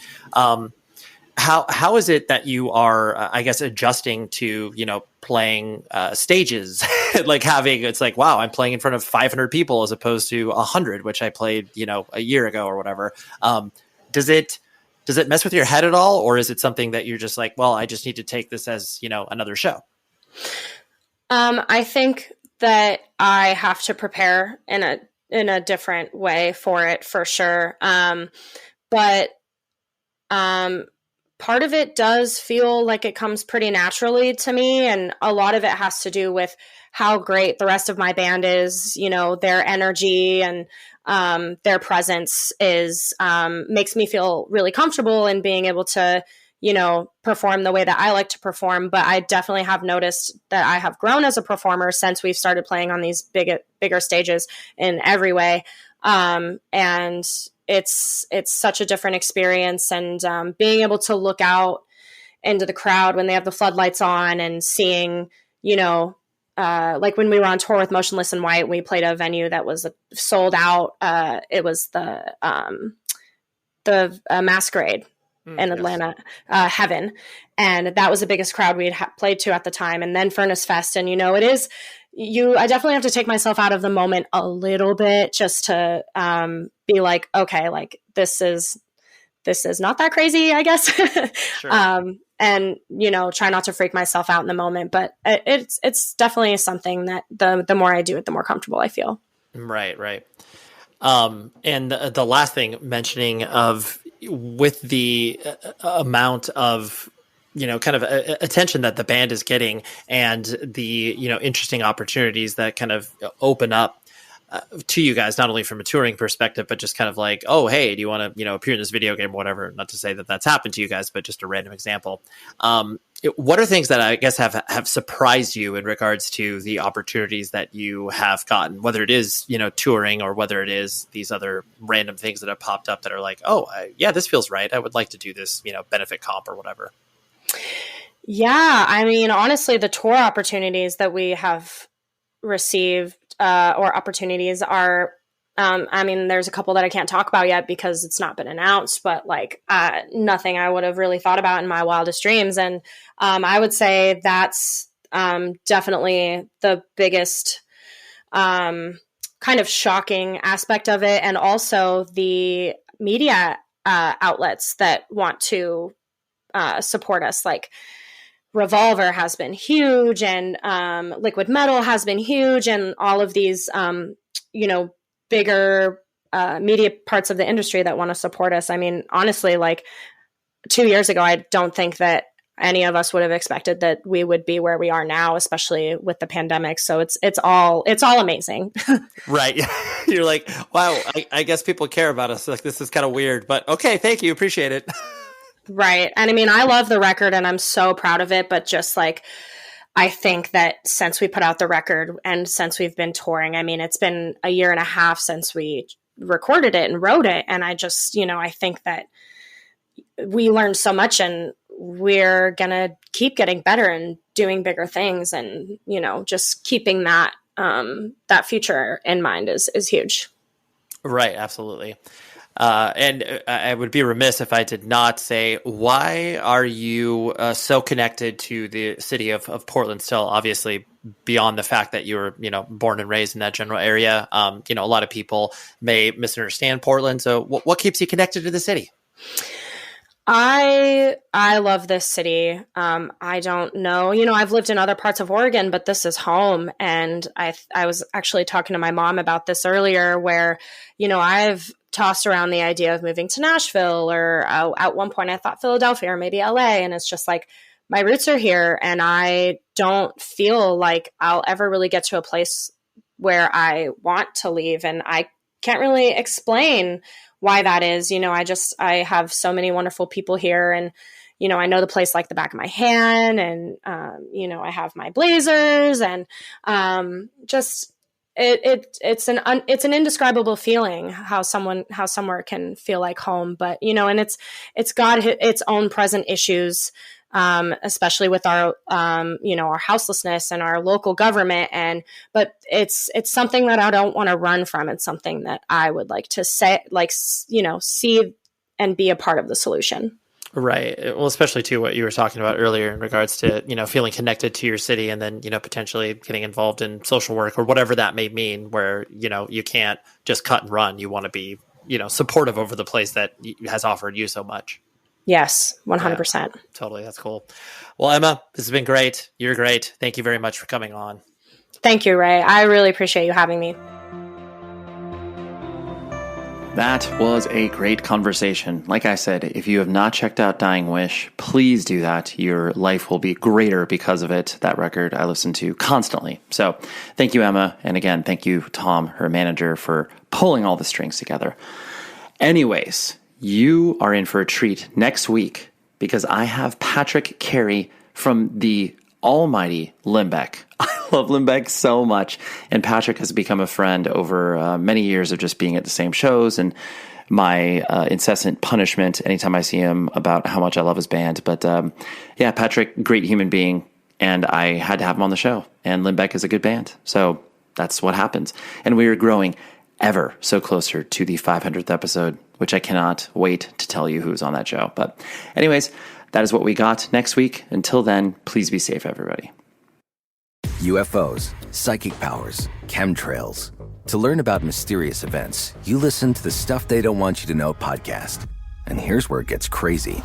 How is it that you are, I guess, adjusting to, playing stages, like it's like, wow, I'm playing in front of 500 people as opposed to 100, which I played, a year ago or whatever. Does it mess with your head at all? Or is it something that you're just like, well, I just need to take this as, another show? I think that I have to prepare in a different way for it, for sure. But part of it does feel like it comes pretty naturally to me. And a lot of it has to do with how great the rest of my band is, their energy and their presence is makes me feel really comfortable in being able to, perform the way that I like to perform. But I definitely have noticed that I have grown as a performer since we've started playing on these bigger stages in every way. And it's such a different experience, and being able to look out into the crowd when they have the floodlights on and seeing, like when we were on tour with Motionless in White, we played a venue that was sold out. It was the Masquerade in Atlanta, Heaven. And that was the biggest crowd we had played to at the time. And then Furnace Fest. And, it is, I definitely have to take myself out of the moment a little bit just to be like, okay, like this is not that crazy, I guess. Sure. And, you know, try not to freak myself out in the moment. But it's definitely something that the more I do it, the more comfortable I feel. Right. And the last thing, mentioning of with the amount of, you know, kind of attention that the band is getting and the, you know, interesting opportunities that kind of open up to you guys, not only from a touring perspective, but just kind of like, oh, hey, do you want to, you know, appear in this video game or whatever? Not to say that that's happened to you guys, but just a random example. What are things that I guess have surprised you in regards to the opportunities that you have gotten, whether it is, you know, touring or whether it is these other random things that have popped up that are like, oh, yeah, this feels right. I would like to do this, you know, benefit comp or whatever. Yeah. I mean, honestly, the tour opportunities that we have received or opportunities are, I mean, there's a couple that I can't talk about yet because it's not been announced, but like nothing I would have really thought about in my wildest dreams. And I would say that's definitely the biggest kind of shocking aspect of it. And also the media outlets that want to support us, like Revolver has been huge, and Liquid Metal has been huge, and all of these, you know, bigger media parts of the industry that want to support us. I mean, honestly, like 2 years ago, I don't think that any of us would have expected that we would be where we are now, especially with the pandemic. So it's all amazing. Right. You're like, wow, I guess people care about us. Like, this is kind of weird, but okay, thank you. Appreciate it. Right. And I mean, I love the record and I'm so proud of it, but just like, I think that since we put out the record and since we've been touring, I mean, it's been a year and a half since we recorded it and wrote it. And I just, you know, I think that we learned so much and we're going to keep getting better and doing bigger things. And, you know, just keeping that, that future in mind is huge. Right. Absolutely. And I would be remiss if I did not say, why are you so connected to the city of Portland still? Obviously, beyond the fact that you were, you know, born and raised in that general area, you know, a lot of people may misunderstand Portland. So what keeps you connected to the city? I love this city. I don't know, you know, I've lived in other parts of Oregon, but this is home. And I was actually talking to my mom about this earlier where, you know, I've tossed around the idea of moving to Nashville, or at one point I thought Philadelphia or maybe LA. And it's just like, my roots are here and I don't feel like I'll ever really get to a place where I want to leave. And I can't really explain why that is. You know, I have so many wonderful people here, and, you know, I know the place like the back of my hand, and, you know, I have my Blazers, and just it's an indescribable feeling how somewhere can feel like home. But, you know, and it's got its own present issues, especially with our, you know, our houselessness and our local government. But it's something that I don't want to run from. It's something that I would like to say, like, you know, see and be a part of the solution. Right. Well, especially to what you were talking about earlier in regards to, you know, feeling connected to your city and then, you know, potentially getting involved in social work or whatever that may mean, where, you know, you can't just cut and run. You want to be, you know, supportive over the place that has offered you so much. Yes, 100%. Yeah, totally. That's cool. Well, Emma, this has been great. You're great. Thank you very much for coming on. Thank you, Ray. I really appreciate you having me. That was a great conversation. Like I said, if you have not checked out Dying Wish, please do that. Your life will be greater because of it. That record I listen to constantly. So thank you, Emma. And again, thank you, Tom, her manager, for pulling all the strings together. Anyways, you are in for a treat next week because I have Patrick Carey from the almighty Limbeck. I love Limbeck so much. And Patrick has become a friend over many years of just being at the same shows and my incessant punishment anytime I see him about how much I love his band. But yeah, Patrick, great human being. And I had to have him on the show. And Limbeck is a good band. So that's what happens. And we are growing ever so closer to the 500th episode, which I cannot wait to tell you who's on that show. But anyways, that is what we got next week. Until then, please be safe, everybody. UFOs, psychic powers, chemtrails. To learn about mysterious events, you listen to the Stuff They Don't Want You to Know podcast. And here's where it gets crazy.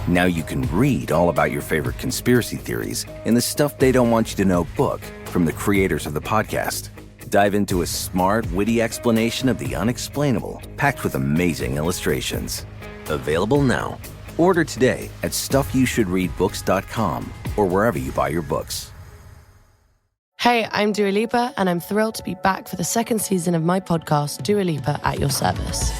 Now you can read all about your favorite conspiracy theories in the Stuff They Don't Want You to Know book from the creators of the podcast. Dive into a smart, witty explanation of the unexplainable, packed with amazing illustrations. Available now. Order today at stuffyoushouldreadbooks.com or wherever you buy your books. Hey, I'm Dua Lipa, and I'm thrilled to be back for the second season of my podcast, Dua Lipa at Your Service.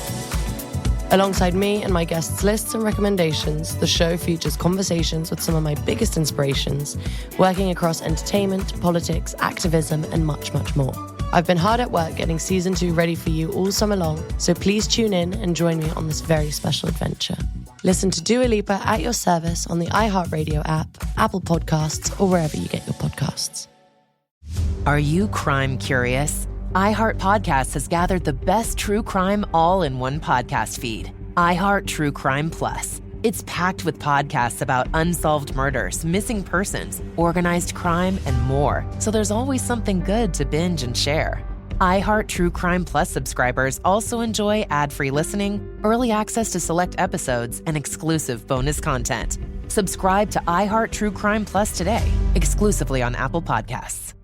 Alongside me and my guests' lists and recommendations, the show features conversations with some of my biggest inspirations, working across entertainment, politics, activism, and much, much more. I've been hard at work getting season 2 ready for you all summer long, so please tune in and join me on this very special adventure. Listen to Dua Lipa at Your Service on the iHeartRadio app, Apple Podcasts, or wherever you get your podcasts. Are you crime curious? iHeartPodcasts has gathered the best true crime all in one podcast feed. iHeart True Crime Plus. It's packed with podcasts about unsolved murders, missing persons, organized crime, and more. So there's always something good to binge and share. iHeart True Crime Plus subscribers also enjoy ad-free listening, early access to select episodes, and exclusive bonus content. Subscribe to iHeart True Crime Plus today, exclusively on Apple Podcasts.